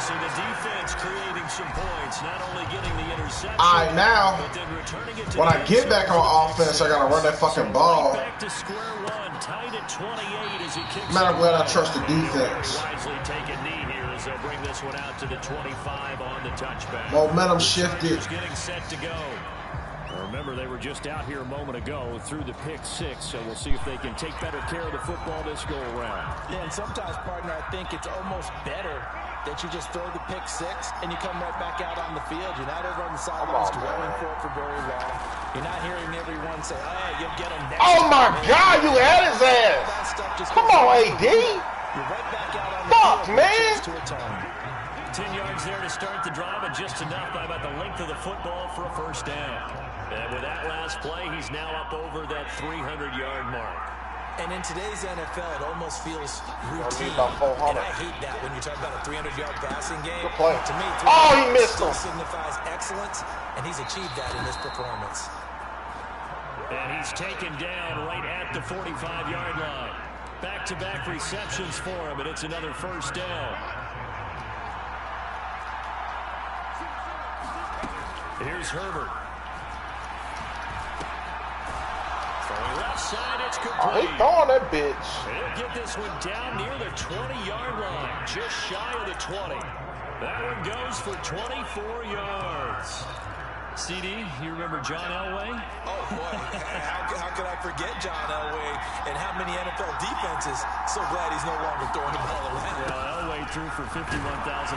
So the defense creating some points, not only getting the interception, All right, now, but then returning it to when I get back on offense, I got to run that fucking ball. Back to square one, tied at 28 as he kicks. Man, I'm glad I trust the defense. Wisely take a knee here as they'll bring this one out to the 25 on the touchback. Momentum shifted. Just getting set to go. Remember, they were just out here a moment ago through the pick 6, so we'll see if they can take better care of the football this go around. Yeah, and sometimes, partner, I think it's almost better that you just throw the pick 6 and you come right back out on the field. You're not over on the sidelines dwelling for it for very long. You're not hearing everyone say, oh, hey, you'll get him next. Oh, my God, you had his ass. Come on, AD. You're right back out on the field, man. To a ton. 10 yards there to start the drive, and just enough by about the length of the football for a first down. And with that last play, he's now up over that 300-yard mark. And in today's NFL, it almost feels routine. And I hate that when you talk about a 300-yard passing game. Good play. To me, he missed him. Signifies excellence, and he's achieved that in this performance. And he's taken down right at the 45-yard line. Back-to-back receptions for him, and it's another first down. Here's Herbert. Throwing left side, it's complete. Oh, he throwing that bitch. He'll get this one down near the 20-yard line, just shy of the 20. That one goes for 24 yards. CD, you remember John Elway? Oh, boy. How could I forget John Elway and how many NFL defenses? So glad he's no longer throwing the ball around. Well, Elway threw for 51,475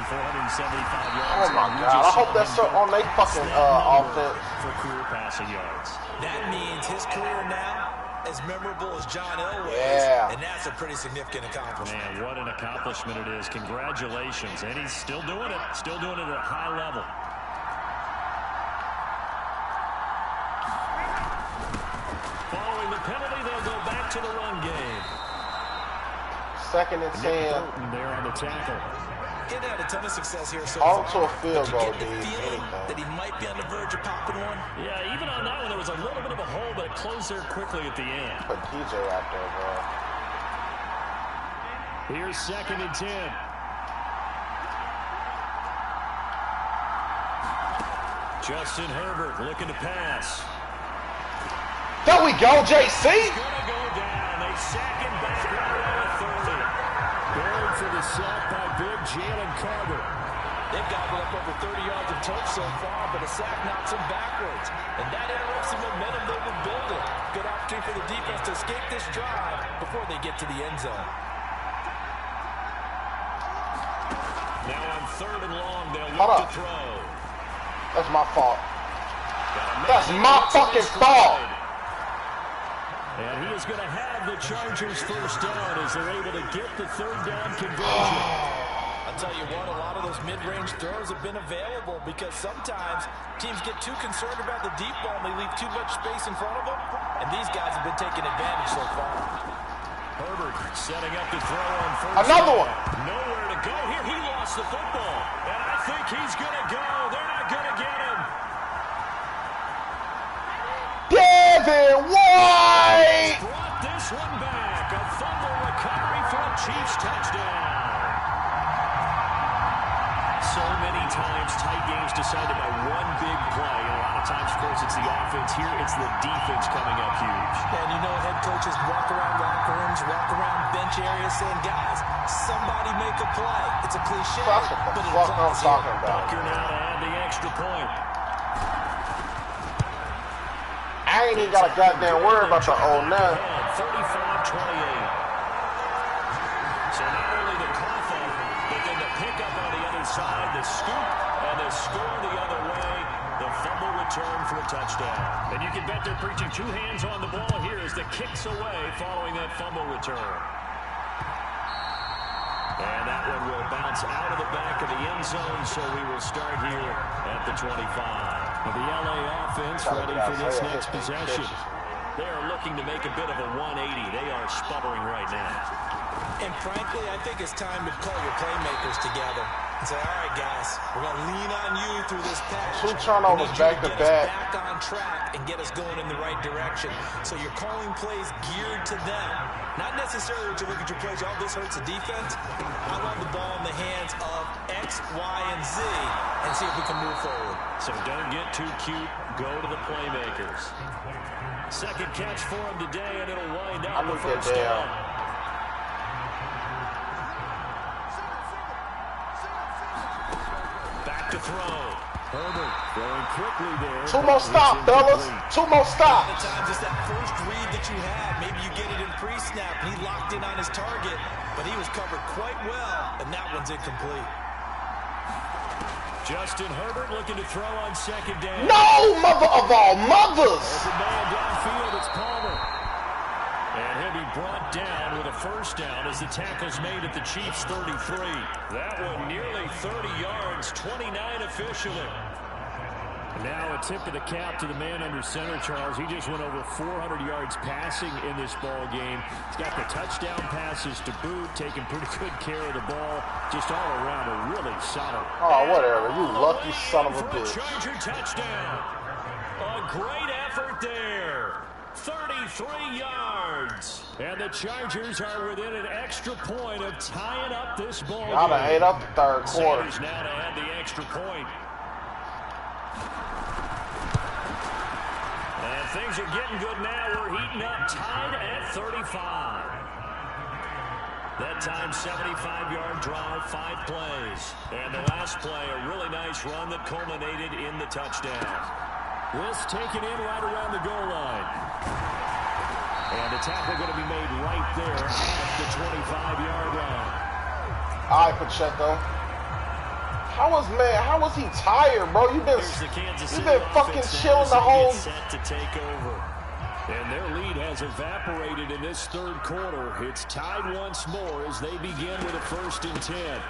yards. Oh, my God. I hope that's on their fucking offense. For career passing yards. That means his career now as memorable as John Elway's. Yeah. And that's a pretty significant accomplishment. Man, what an accomplishment it is. Congratulations. And he's still doing it. Still doing it at a high level. Following the penalty, they'll go back to the run game. 2nd and 10. There on the tackle. Getting had a ton of success here so All far. to a field goal, But you get the dude. feeling that he might be on the verge of popping one. Yeah, even on that one, there was a little bit of a hole, but it closed there quickly at the end. Put TJ out there, bro. Here's 2nd and 10. Justin Herbert looking to pass. There we go, JC. He's gonna go down. They sack him back right around 30. Buried for the sack by big Jalen Carter. They've gobbled up over 30 yards of turf so far, but a sack knocks them backwards. And that interrupts the momentum they were building. Good opportunity for the defense to escape this drive before they get to the end zone. Now on 3rd and long, they'll look to throw. That's my fault. That's my fucking fault. And he is going to have the Chargers first down as they're able to get the third down conversion. I'll tell you what, a lot of those mid-range throws have been available because sometimes teams get too concerned about the deep ball and they leave too much space in front of them. And these guys have been taking advantage so far. Herbert setting up to throw on first. Another one. Nowhere to go here. He lost the football. And I think he's going to go. They're not going to get him. Devin White! Brought this one back. A fumble recovery for a Chiefs touchdown. So many times tight games decided by one big play. And a lot of times, of course, it's the offense. Here, it's the defense coming up huge. And you know, head coaches walk around locker rooms, walk around bench areas saying, guys, somebody make a play. It's a cliche. That's what the fuck I'm talking about. Bucker now to add the extra point. I ain't even got a goddamn word about the old now. 35-28. So not only the cough up, but then the pickup on the other side, the scoop, and the score the other way. The fumble return for a touchdown. And you can bet they're preaching two hands on the ball here as the kicks away following that fumble return. And that one will bounce out of the back of the end zone, so we will start here at the 25. The LA offense ready for this next possession. They are looking to make a bit of a 180. They are sputtering right now. And frankly, I think it's time to call your playmakers together and say, all right, guys, we're going to lean on you through this pass. 2 turnovers back to back. Back on track and get us going in the right direction. So you're calling plays geared to them. Not necessarily that you look at your plays, oh, this hurts the defense. I want the ball in the hands of X, Y, and Z and see if we can move forward. So don't get too cute. Go to the playmakers. Second catch for him today, and it'll wind up the first down. Back to throw. Herbert throwing quickly there. 2 more stop, fellas. 2 more stop. A lot of times it's that first read that you have. Maybe you get it in pre-snap, and he locked in on his target, but he was covered quite well, and that one's incomplete. Justin Herbert looking to throw on second down. No, mother of all mothers. Open man downfield, it's Palmer. And he'll be brought down with a first down as the tackle's made at the Chiefs' 33. That one nearly 30 yards, 29 officially. Now a tip of the cap to the man under center, Charles. He just went over 400 yards passing in this ball game. He's got the touchdown passes to boot, taking pretty good care of the ball. Just all around a really solid. Oh, whatever. You lucky son of a bitch. Charger touchdown. A great effort there. 33 yards. And the Chargers are within an extra point of tying up this ball game. Y'all done ate up the third quarter. Sanders now to add the extra point. And things are getting good now. We're heating up, tied at 35. That time, 75-yard drive, 5 plays. And the last play, a really nice run that culminated in the touchdown. This taken in right around the goal line. And the tackle going to be made right there at the 25-yard line. All right, Pacheco. How was he tired, bro? You've been fucking chilling the whole. Set to take over. And their lead has evaporated in this third quarter. It's tied once more as they begin with a 1st and 10.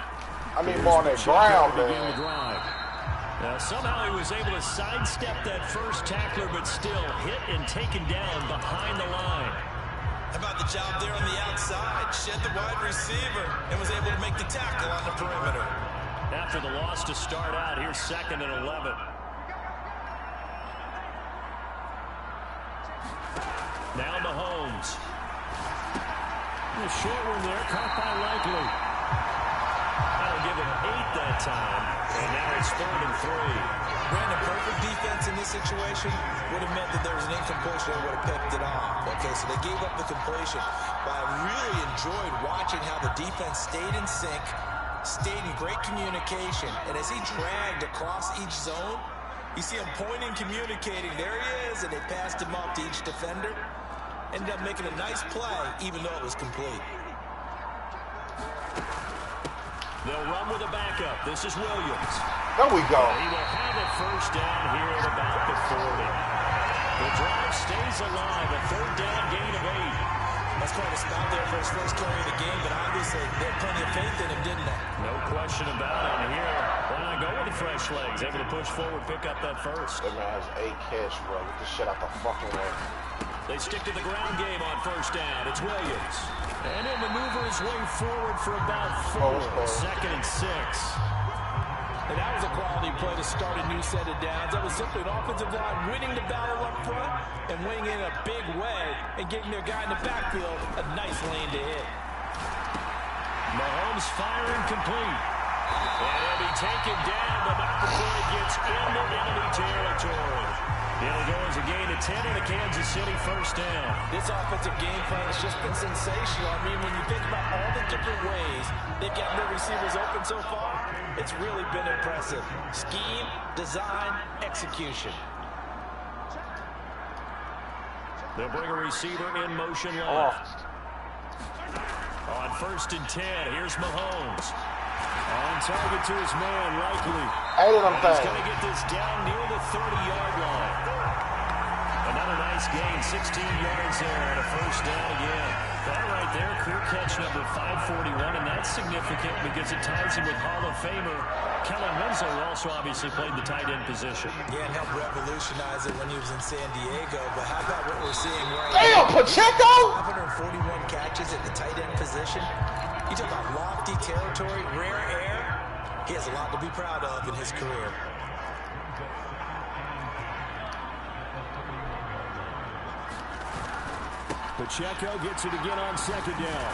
I mean, more on that ground, man. Now, somehow he was able to sidestep that first tackler, but still hit and taken down behind the line. How about the job there on the outside? Shed the wide receiver and was able to make the tackle on the perimeter. After the loss to start out, here's 2nd and 11. Now Mahomes. A short one there, caught by Likely. That'll give him 8 that time, and now it's 3rd and 3. Brandon, perfect defense in this situation would have meant that there was an incompletion and would have picked it off. Okay, so they gave up the completion. But I really enjoyed watching how the defense stayed in sync, stayed in great communication, and as he dragged across each zone, you see him pointing, communicating. There he is, and they passed him off to each defender. Ended up making a nice play, even though it was complete. They'll run with a backup. This is Williams. There we go. He will have it 1st down here at about the 40. The drive stays alive. A third down gain of 8. That's quite a spot there for his first carry of the game, but obviously they had plenty of faith in him, didn't they? No question about it. Here, why not go with the fresh legs? Able to push forward, pick up that first. That man has 8 catch, bro. Get this shit out the fucking way. They stick to the ground game on first down. It's Williams. And he'll maneuver his way forward for about 4. Second and 6. And that was a quality play to start a new set of downs. That was simply an offensive line winning the battle up front and winning in a big way and getting their guy in the backfield a nice lane to hit. Mahomes firing complete. And he'll be taken down, but not before he gets into enemy territory. It'll go as a gain of 10 and a Kansas City first down. This offensive game plan has just been sensational. I mean, when you think about all the different ways they've gotten their receivers open so far, it's really been impressive. Scheme, design, execution. They'll bring a receiver in motion left. On first and 10, here's Mahomes. On target to his man, likely. He's going to get this down near the 30-yard line. Another nice gain, 16 yards there, and a first down again. That right there, clear catch number 541, and that's significant because it ties him with Hall of Famer Kellen Winslow, who also obviously played the tight end position. Yeah, and helped revolutionize it when he was in San Diego. But how about what we're seeing right now? Damn, Pacheco! 541 catches at the tight end position. You talk about lofty territory, rare air. He has a lot to be proud of in his career. Pacheco gets it again on second down.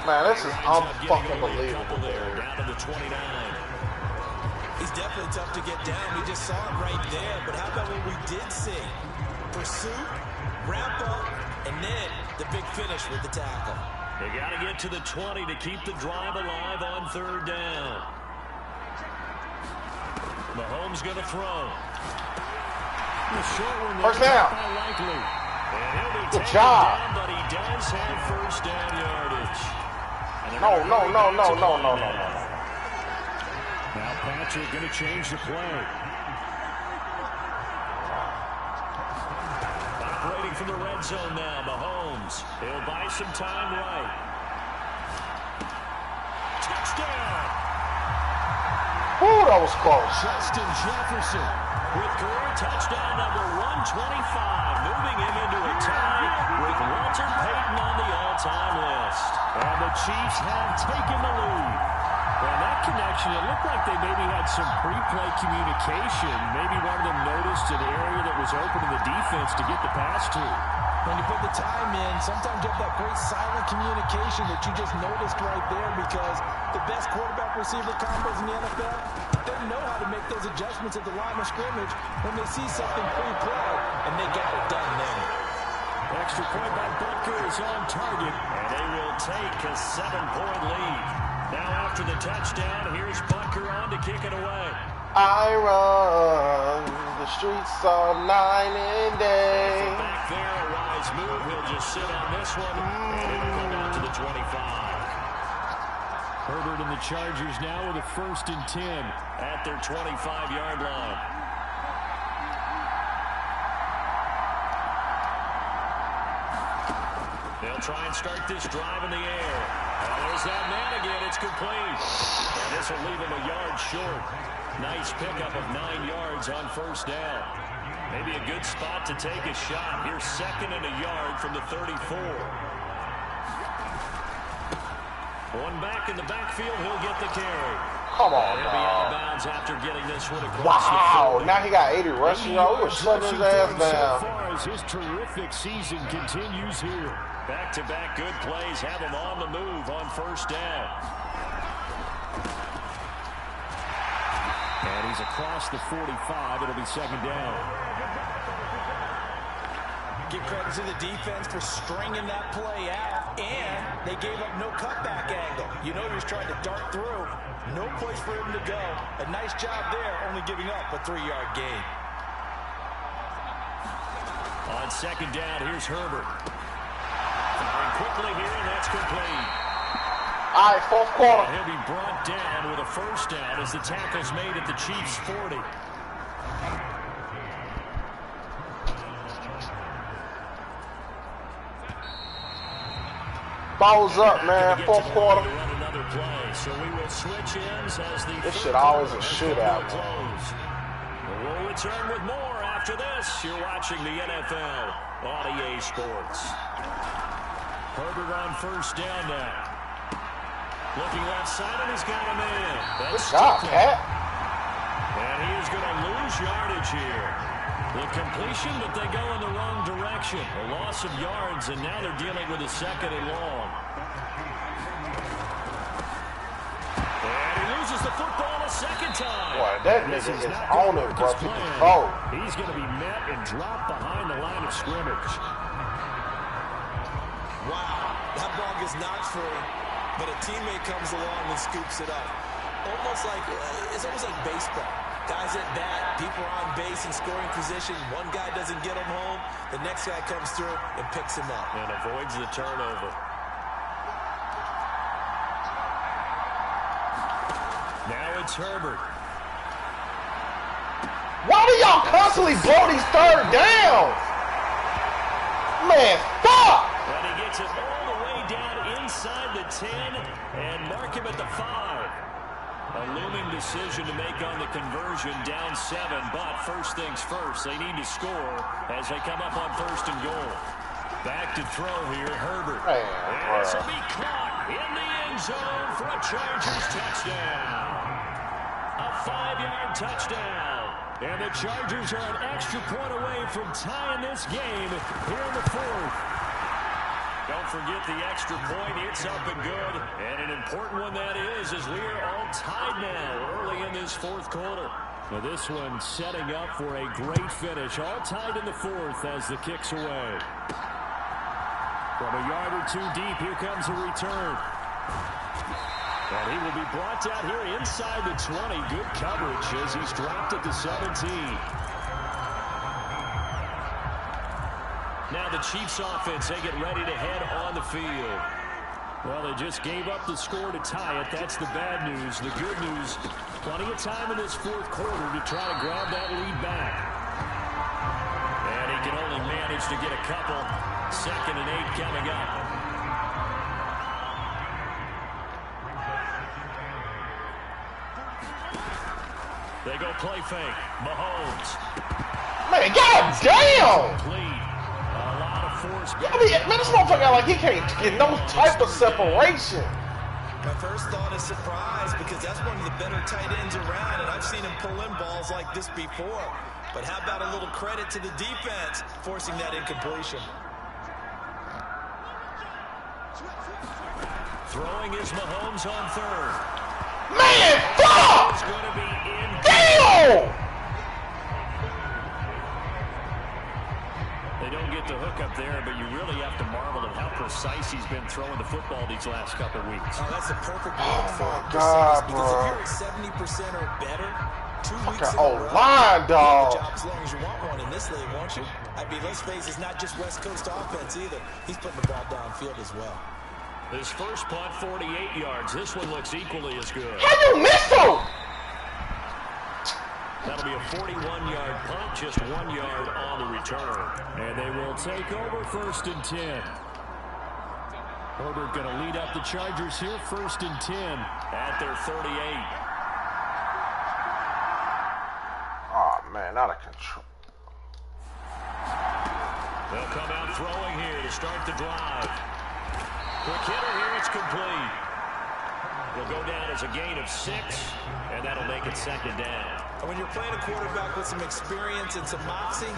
Man, this is unfucking believable. Down to the 29. He's definitely tough to get down. We just saw it right there. But how about what we did see? Pursuit, wrap up, and then the big finish with the tackle. They got to get to the 20 to keep the drive alive on third down. Mahomes going to throw. First down. And he'll be good taken job. Down, but he does have first down yardage. No. Now Patrick going to change the play. Operating from the red zone now, Mahomes. He'll buy some time right. Touchdown! Ooh, that was close. Justin Jefferson with career touchdown number 125, moving him into a tie with Walter Payton on the all-time list. And the Chiefs have taken the lead. And that connection, it looked like they maybe had some pre-play communication. Maybe one of them noticed an area that was open to the defense to get the pass to. When you put the time in, sometimes you have that great silent communication that you just noticed right there, because the best quarterback-receiver combos in the NFL, they know how to make those adjustments at the line of scrimmage when they see something pre-play, and they get it done then. Extra point by Butker is on target, and they will take a 7-point lead. Now after the touchdown, here's Butker on to kick it away. I run the streets all night and day. From back there, a wise move. He'll just sit on this one, and it'll come out to the 25. Herbert and the Chargers now with a first and 10 at their 25-yard line. They'll try and start this drive in the air. There's that man again. It's complete. And this will leave him a yard short. Nice pickup of 9 yards on first down. Maybe a good spot to take a shot. Here's second and a yard from the 34. One back in the backfield. He'll get the carry. Come on, he'll be out of bounds after getting this one across the 40. Now he got 80 rushing. Y'all, we were shutting his ass down. So far as his terrific season continues here. Back-to-back good plays have him on the move on first down. And he's across the 45. It'll be second down. Give credit to the defense for stringing that play out, and they gave up no cutback angle. You know he was trying to dart through. No place for him to go. A nice job there, only giving up a 3-yard gain. On second down, here's Herbert. Firing quickly here, and that's complete. All right, fourth quarter. He'll be brought down with a first down as the tackle's made at the Chiefs' 40. balls up, man. Fourth quarter. So we will switch ends as the this shit always a shootout. We'll return with more after this. You're watching the NFL on EA Sports. Herbert on first down now. Looking left side, and he's got a man. Good job, Pat. And he is going to lose yardage here. The completion, but they go in the wrong direction. A loss of yards, and now they're dealing with a second and long. And he loses the football a second time. Boy, that nigga is on it, bro. He's going to be met and dropped behind the line of scrimmage. Wow, that ball gets knocked free, but a teammate comes along and scoops it up. It's almost like baseball. Guys at bat, people are on base in scoring position. One guy doesn't get him home. The next guy comes through and picks him up. And avoids the turnover. Now it's Herbert. Why do y'all constantly blow these third downs? Man, fuck! And he gets it all the way down inside the 10 and mark him at the 5. A looming decision to make on the conversion, down 7, but first things first, they need to score as they come up on first and goal. Back to throw here, Herbert. And this will be caught in the end zone for a Chargers touchdown. A 5-yard touchdown. And the Chargers are an extra point away from tying this game here in the fourth. Don't forget the extra point. It's up and good. And an important one that is, as we are all tied now early in this fourth quarter. Now this one setting up for a great finish. All tied in the fourth as the kick's away. From a yard or two deep, here comes a return. And he will be brought down here inside the 20. Good coverage as he's dropped at the 17. Now the Chiefs offense, they get ready to head on the field. Well, they just gave up the score to tie it. That's the bad news. The good news, plenty of time in this fourth quarter to try to grab that lead back. And he can only manage to get a couple. 2nd and 8 coming up. They go play fake. Mahomes. Man, goddamn! Complete. A lot of force. I mean, man, this motherfucker like he can't get no type of separation. My first thought is surprise because that's one of the better tight ends around, and I've seen him pull in balls like this before. But how about a little credit to the defense forcing that incompletion? Throwing is Mahomes on third. Man, fuck! It's going to be in. Damn! They don't get the hook up there, but you really have to marvel at how precise he's been throwing the football these last couple of weeks. Oh, that's a perfect word for it. God, because bro. if you're at 70% or better, 2 weeks in a Oh, row, line, dog. you have a job as long as you want one in this league, won't you? I mean, let's face it, it's not just West Coast offense either. He's putting the ball downfield as well. His first punt, 48 yards. This one looks equally as good. How you miss him? That'll be a 41-yard punt, just 1 yard on the return. And they will take over 1st and 10. Herbert going to lead up the Chargers here, 1st and 10 at their 38. Oh, man, out of control. They'll come out throwing here to start the drive. Quick hitter here, it's complete. Will go down as a gain of 6, and that'll make it 2nd down. And when you're playing a quarterback with some experience and some moxie,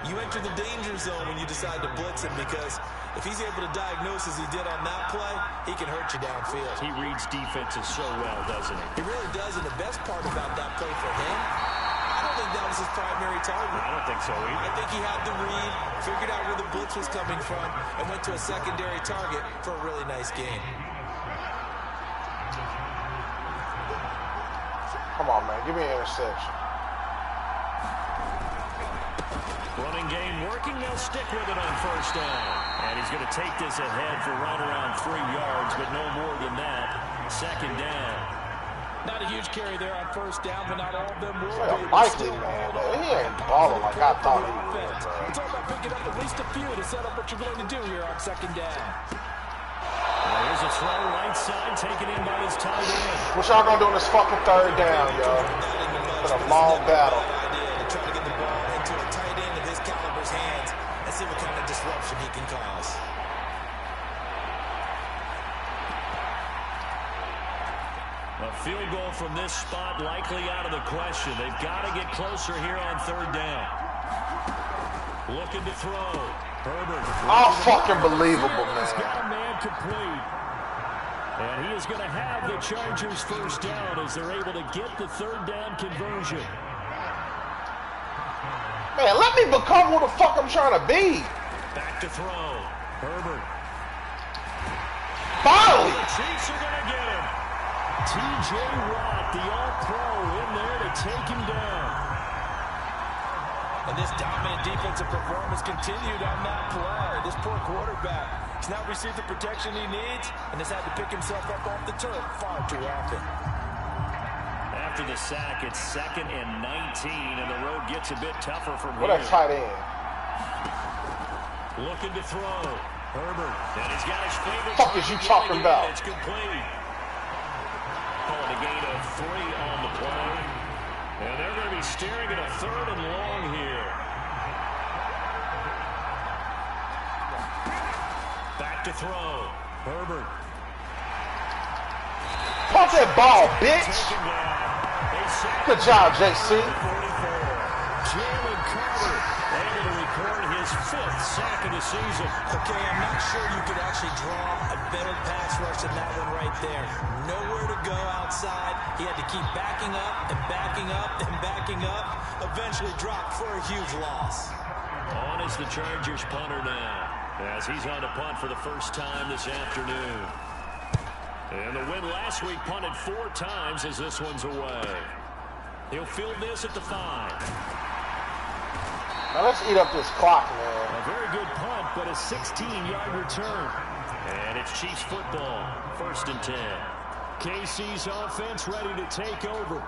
you enter the danger zone when you decide to blitz him, because if he's able to diagnose as he did on that play, he can hurt you downfield. He reads defenses so well, doesn't he? He really does, and the best part about that play for him, I don't think that was his primary target. I don't think so either. I think he had the read, figured out where the blitz was coming from, and went to a secondary target for a really nice game. Come on, man. Give me an interception. Running game working. They'll stick with it on 1st down. And he's going to take this ahead for right around 3 yards, but no more than that. 2nd down. Not a huge carry there on 1st down, but not all of them will be. Likely, man. He ain't balling like I thought he would, bro. It's all about picking up at least a few to set up what you're going to do here on 2nd down. Here's a throw right side, taken in by his tight end. What y'all gonna do on this fucking third down, yo? It's a long battle. Try to get the ball into a tight end of his caliber's hands and see what kind of disruption he can cause. A field goal from this spot likely out of the question. They've got to get closer here on third down. Looking to throw. Herbert. Oh, fucking believable, He's man. got a man complete. And he is going to have the Chargers first down as they're able to get the third down conversion. Man, let me become who the fuck I'm trying to be. Back to throw. Herbert. Finally. The Chiefs are going to get him. T.J. Watt, the all-pro, in there to take him down. And this dominant defensive performance continued on that play. This poor quarterback has not received the protection he needs and has had to pick himself up off the turf far too often. After the sack, it's 2nd and 19, and the road gets a bit tougher from here. What a tight end. Looking to throw. Herbert. And he's got his favorite. Fuck is you talking about? It's complete. Calling a gain of 3 on the play. And they're going to be staring at a 3rd and long here. Back to throw. Herbert. Punch that ball, bitch. Good job, JC. Jalen Carter able to record his 5th sack of the season. Okay, I'm not sure you could actually draw a better pass rush than that one right there. Nowhere to go outside. He had to keep backing up and backing up and backing up. Eventually dropped for a huge loss. On is the Chargers punter now, as he's on to punt for the first time this afternoon. And the win last week punted 4 times as this one's away. He'll field this at the 5. Now let's eat up this clock, man. A very good punt, but a 16-yard return. And it's Chiefs football, 1st and 10. KC's offense ready to take over.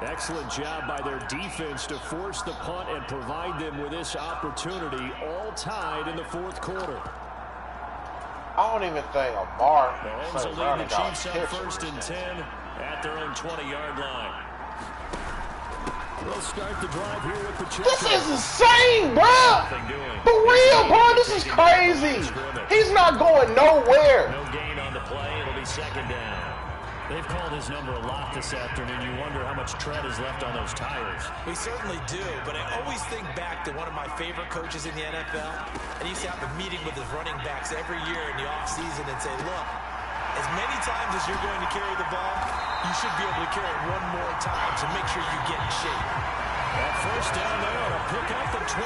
Excellent job by their defense to force the punt and provide them with this opportunity, all tied in the 4th quarter. I don't even think Amar Mahomes will lead the Chiefs up 1st and 10 at their own 20-yard line. We'll start the drive here with the Chiefs. This is insane, bro. For real, bro. This is crazy. He's not going nowhere. No gain on the play. It'll be 2nd down. They've called his number a lot this afternoon. You wonder how much tread is left on those tires. We certainly do, but I always think back to one of my favorite coaches in the NFL. And he used to have a meeting with his running backs every year in the offseason and say, look, as many times as you're going to carry the ball, you should be able to carry it one more time to make sure you get in shape. That first down there to pick up the 25.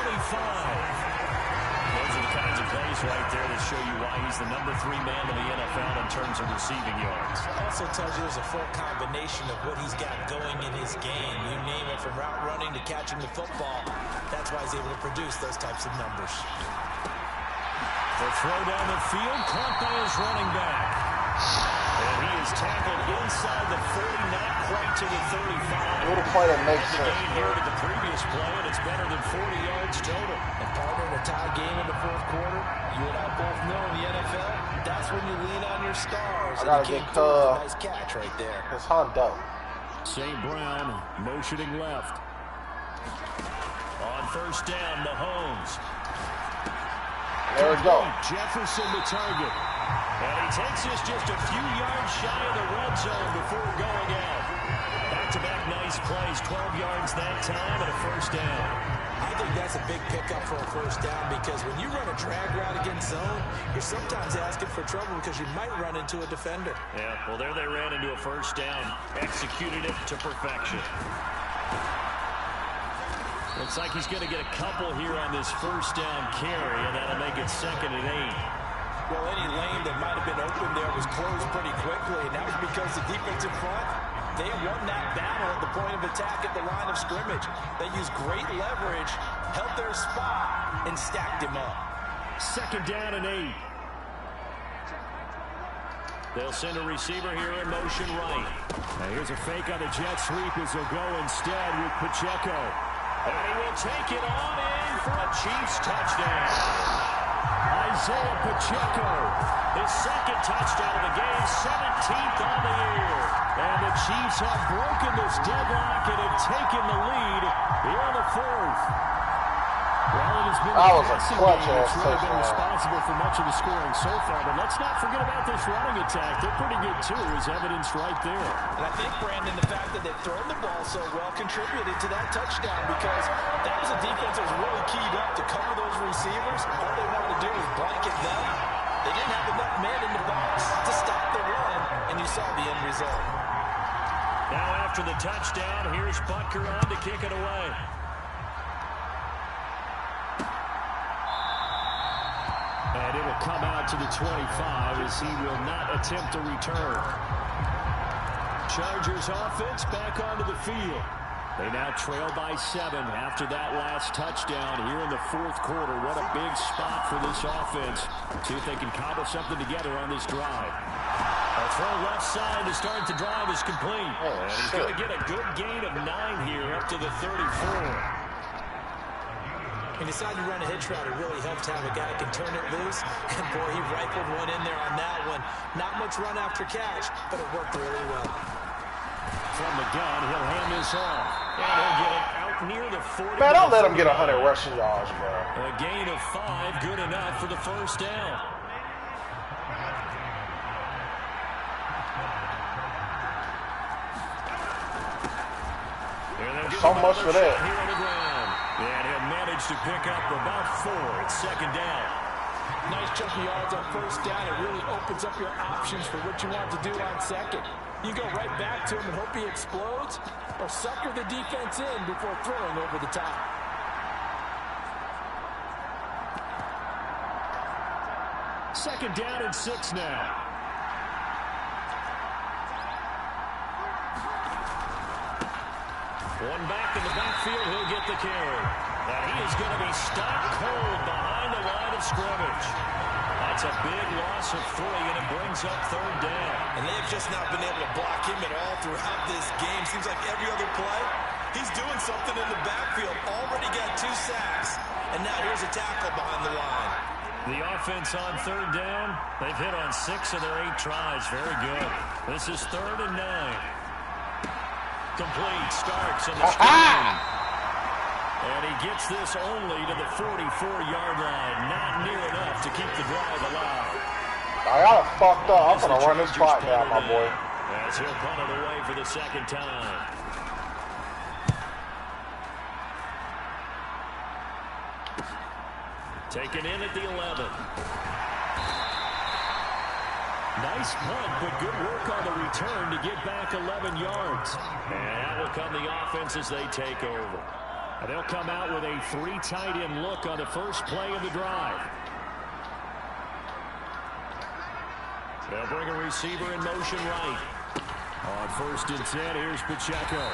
Those are the kinds of plays right there that show you why he's the number 3 man in the NFL in terms of receiving yards. Also tells you there's a full combination of what he's got going in his game. You name it, from route running to catching the football. That's why he's able to produce those types of numbers. The throw down the field, caught by his running back. And he is tackled inside the 40, not quite to the 35. What a play that makes sense. Gain here to the previous play, and it's better than 40 yards total. And partner, in a tie game in the 4th quarter, you and I both know in the NFL, that's when you lean on your stars. I gotta get nice catch right there. It's Hondo. St. Brown motioning left. On 1st down, Mahomes. There we go. Jefferson to target. And he takes us just a few yards shy of the red zone before going out. Back-to-back nice plays, 12 yards that time and a 1st down. I think that's a big pickup for a 1st down, because when you run a drag route against zone, you're sometimes asking for trouble because you might run into a defender. Yeah, well, there they ran into a 1st down. Executed it to perfection. Looks like he's going to get a couple here on this 1st down carry, and that'll make it 2nd and 8. Well, any lane that might have been open there was closed pretty quickly, and that was because the defensive front, they won that battle at the point of attack at the line of scrimmage. They used great leverage, held their spot, and stacked him up. 2nd down and 8. They'll send a receiver here in motion right. Now here's a fake on the jet sweep as they'll go instead with Pacheco. And he will take it on in for a Chiefs touchdown. Pacheco. His second touchdown of the game, 17th on the year. And the Chiefs have broken this deadlock and have taken the lead here in the fourth. Well, it has been that was a clutch that's really been touchdown. responsible for much of the scoring so far. But let's not forget about this running attack. They're pretty good, too, as evidenced right there. And I think, Brandon, the fact that they've thrown the ball so well contributed to that touchdown because that was a defense that was really keyed up to cover those receivers. All they wanted to do was blanket them. They didn't have enough men in the box to stop the run, and you saw the end result. Now after the touchdown, here's Butker on to kick it away. And it'll come out to the 25 as he will not attempt a return. Chargers offense back onto the field. They now trail by 7 after that last touchdown here in the fourth quarter. What a big spot for this offense. See if they can cobble something together on this drive. A throw left side to start the drive is complete. And he's going to get a good gain of 9 here up to the 34. When you decide to run a hitch route, it really helps to have a guy that can turn it loose. And, boy, he rifled one in there on that one. Not much run after catch, but it worked really well. From the gun, he'll hand this off. And he'll get it out near the 40. Man, don't let him get 100 rushing yards, bro. A gain of 5, good enough for the first down. So much for that. Here on the ground. And he'll manage to pick up about 4 at second down. Nice chunky yards on first down. It really opens up your options for what you want to do on second. You go right back to him and hope he explodes, or sucker the defense in before throwing over the top. Second down and 6 now. One back in the backfield, he'll get the carry. And he is going to be stopped cold behind the line of scrimmage. That's a big loss of 3, and it brings up third down. And they've just not been able to block him at all throughout this game. Seems like every other play, he's doing something in the backfield. Already got 2 sacks, and now here's a tackle behind the line. The offense on third down, they've hit on 6 of their 8 tries. Very good. This is 3rd and 9. Complete, starts on the screen. And he gets this only to the 44-yard line. Not near enough to keep the drive alive. I got it fucked up. I'm going to run this clock down, my boy. As he'll punt it away for the second time. Taken in at the 11. Nice punt, but good work on the return to get back 11 yards. And that will come the offense as they take over. And they'll come out with a 3 tight end look on the first play of the drive. They'll bring a receiver in motion right. On 1st and 10, here's Pacheco.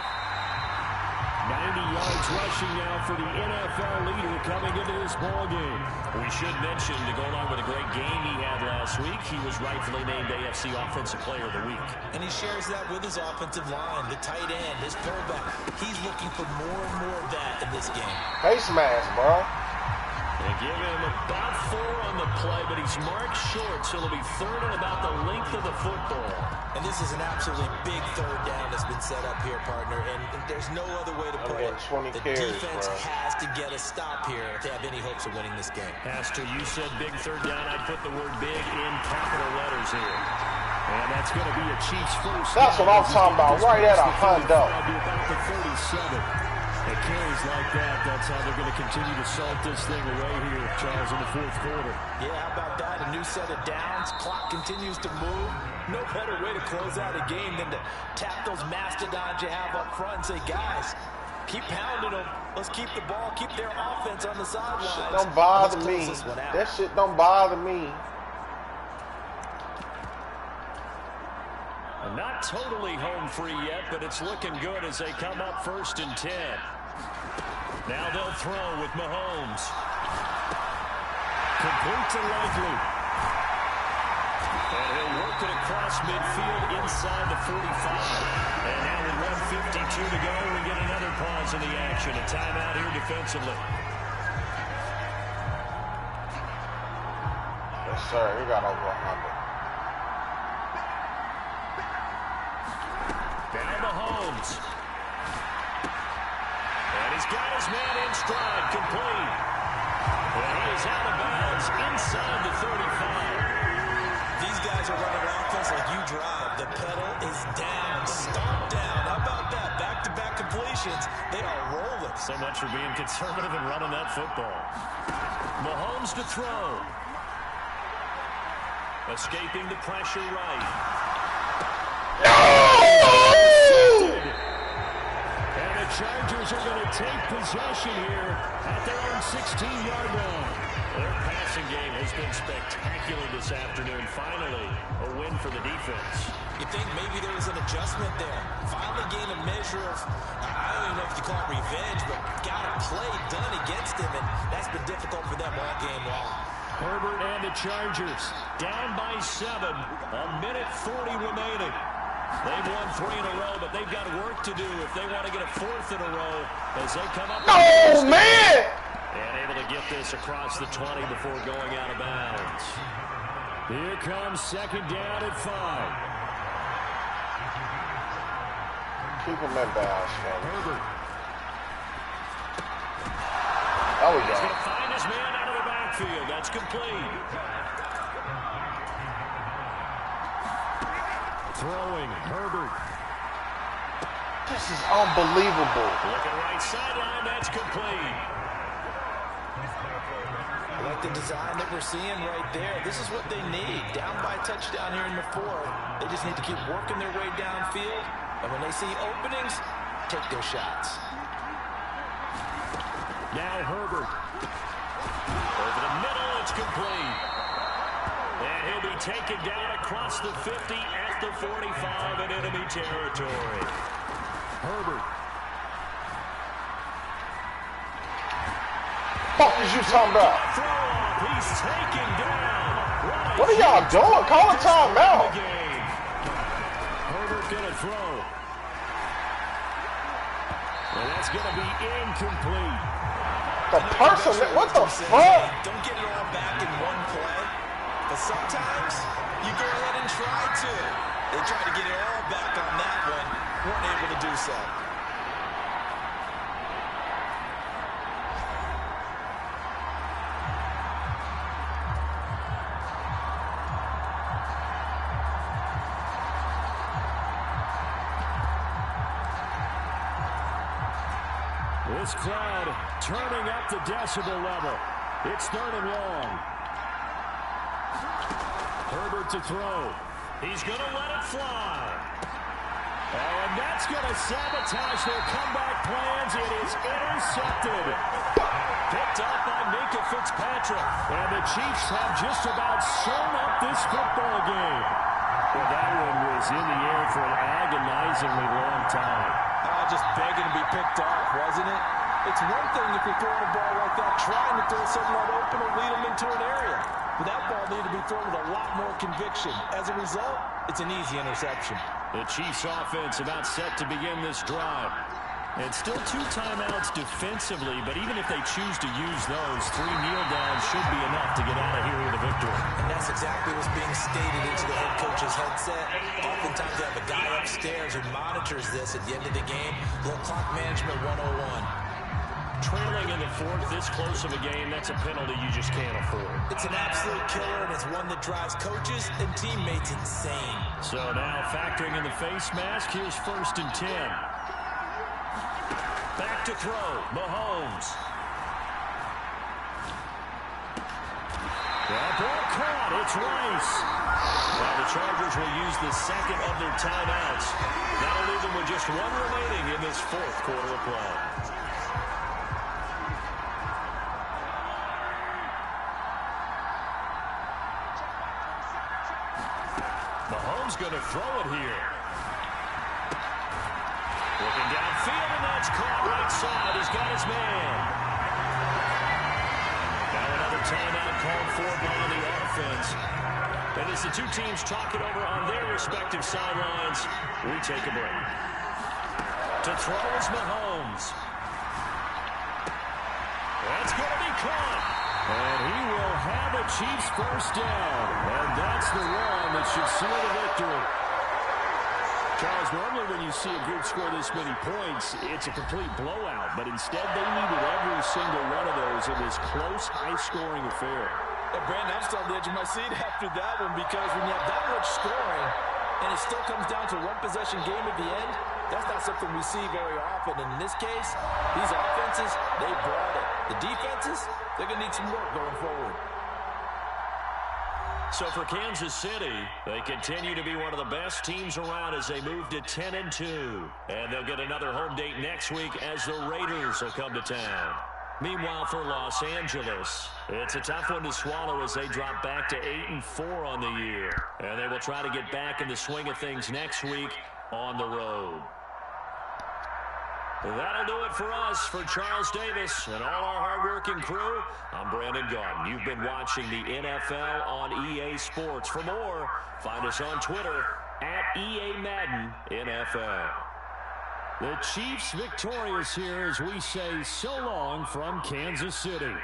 90 yards rushing now for the NFL leader coming into this ballgame. We should mention, to go along with a great game he had last week, he was rightfully named AFC Offensive Player of the Week. And he shares that with his offensive line, the tight end, his fullback. He's looking for more and more of that in this game. Face mask, bro. They give him about 4 on the play, but he's marked short, so it'll be 3rd and about the length of the football. And this is an absolutely big 3rd down that's been set up here, partner, and there's no other way to put it. The defense has to get a stop here if they have any hopes of winning this game. Pastor, you said big 3rd down. I'd put the word big in capital letters here. And that's going to be a Chiefs first. That's what I'm talking about, right at a hundo. About the 37. It carries like that. That's how they're going to continue to salt this thing away here, Charles, in the fourth quarter. Yeah, how about that? A new set of downs. Clock continues to move. No better way to close out a game than to tap those mastodons you have up front and say, guys, keep pounding them. Let's keep the ball. Keep their offense on the sidelines. Shit don't bother me. That shit don't bother me. Not totally home free yet, but it's looking good as they come up 1st and 10. Now they'll throw with Mahomes. Complete to Likely. And he'll work it across midfield inside the 45. And now with 1:52 to go, we get another pause in the action. A timeout here defensively. sir. He got over 100. Down Mahomes. And he's got his man in stride, complete. And he is out of bounds inside the 35. These guys are running offense like you drive. The pedal is down, stomped down. How about that? Back-to-back completions. They are rolling. So much for being conservative and running that football. Mahomes to throw. Escaping the pressure right. And the Chargers are going to take possession here at their own 16-yard line. Their passing game has been spectacular this afternoon. Finally, a win for the defense. You think maybe there was an adjustment there. Finally gained a measure of, I don't even know if you call it revenge, but got a play done against him, and that's been difficult for them all game long. Herbert and the Chargers down by 7. A minute 40 remaining. They've won 3 in a row, but they've got work to do if they want to get a 4th in a row as they come up. Oh, man! And able to get this across the 20 before going out of bounds. Here comes 2nd down at 5. Keep him in bounds, man. Herbert. There we He's go. going to find his man out of the backfield. That's complete. Throwing, Herbert. This is unbelievable. Looking right sideline, that's complete. I like the design that we're seeing right there. This is what they need. Down by a touchdown here in the 4th. They just need to keep working their way downfield. And when they see openings, take their shots. Now Herbert. Over the middle, it's complete. And he'll be taken down across the 50 at the 45 in enemy territory. Herbert. Fuck is you talking about? Throw off. He's taken down. What are y'all doing? Call a timeout. Herbert gonna throw. And that's gonna be incomplete. The person, what the fuck? Don't get it all back in one play. But sometimes you go ahead and try to. They tried to get it all back on that one. Weren't able to do so. This crowd turning up the decibel level. It's 3rd and long. Herbert to throw. He's going to let it fly. And that's going to sabotage their comeback plans. It is intercepted. Picked up by Minka Fitzpatrick. And the Chiefs have just about sewn up this football game. Well, that one was in the air for an agonizingly long time. Just begging to be picked off, wasn't it? It's one thing if you're throwing a ball like that, trying to throw something that open or lead them into an area. But that ball needed to be thrown with a lot more conviction. As a result, it's an easy interception. The Chiefs offense about set to begin this drive. And still 2 timeouts defensively, but even if they choose to use those, 3 kneel downs should be enough to get out of here with a victory. And that's exactly what's being stated into the head coach's headset. Oftentimes they have a guy upstairs who monitors this at the end of the game. Little clock management 101. Trailing in the 4th, this close of a game, that's a penalty you just can't afford. It's an absolute killer, and it's one that drives coaches and teammates insane. So now factoring in the face mask, here's 1st and 10. Back to throw, Mahomes. That ball caught, it's Rice. Now the Chargers will use the 2nd of their timeouts. That'll leave them with just 1 remaining in this 4th quarter of play. Mahomes going to throw it here. Looking downfield, and that's caught right side. He's got his man. Now another timeout called for by the offense. And as the 2 teams talk it over on their respective sidelines, we take a break. To throw is Mahomes. That's going to be caught. And he will have a Chiefs first down. And that's the one that should seal the victory. Charles, normally when you see a group score this many points, it's a complete blowout. But instead, they needed every single one of those in this close, high-scoring affair. And Brandon, I'm still on the edge of my seat after that one because when you have that much scoring and it still comes down to one possession game at the end, that's not something we see very often. And in this case, these offenses, they brought it. The defenses, they're going to need some work going forward. So for Kansas City, they continue to be one of the best teams around as they move to 10-2. And they'll get another home date next week as the Raiders will come to town. Meanwhile, for Los Angeles, it's a tough one to swallow as they drop back to 8-4 on the year. And they will try to get back in the swing of things next week on the road. That'll do it for us. For Charles Davis and all our hardworking crew, I'm Brandon Gaudin. You've been watching the NFL on EA Sports. For more, find us on Twitter at EA Madden NFL. The Chiefs victorious here as we say so long from Kansas City.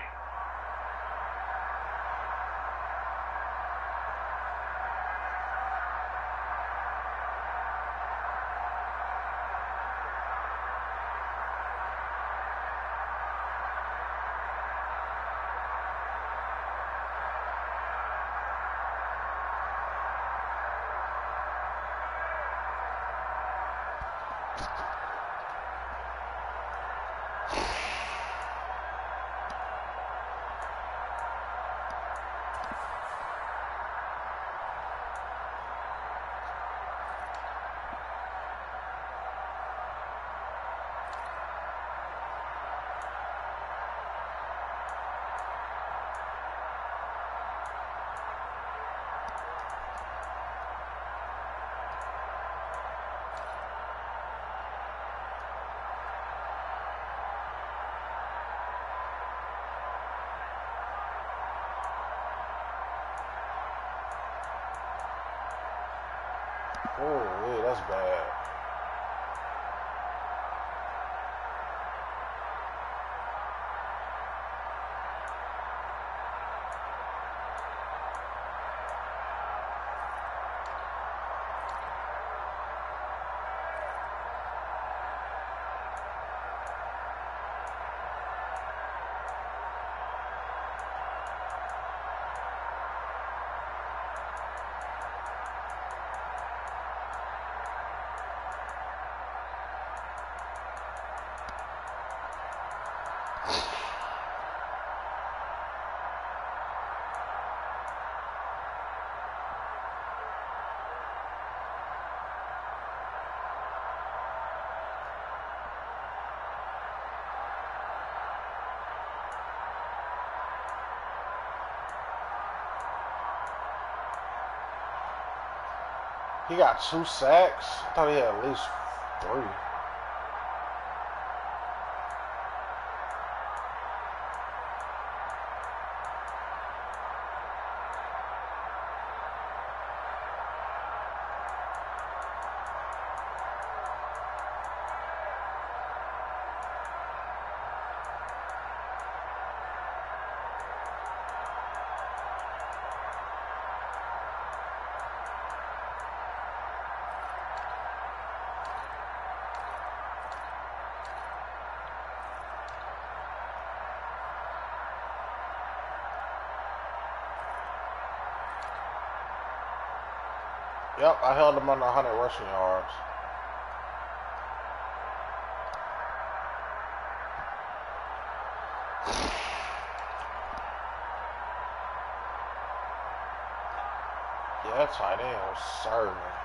Oh, yeah, that's bad. He got 2 sacks. I thought he had at least 3. Yep, I held him under 100 rushing yards. Yeah, that tight end was serving.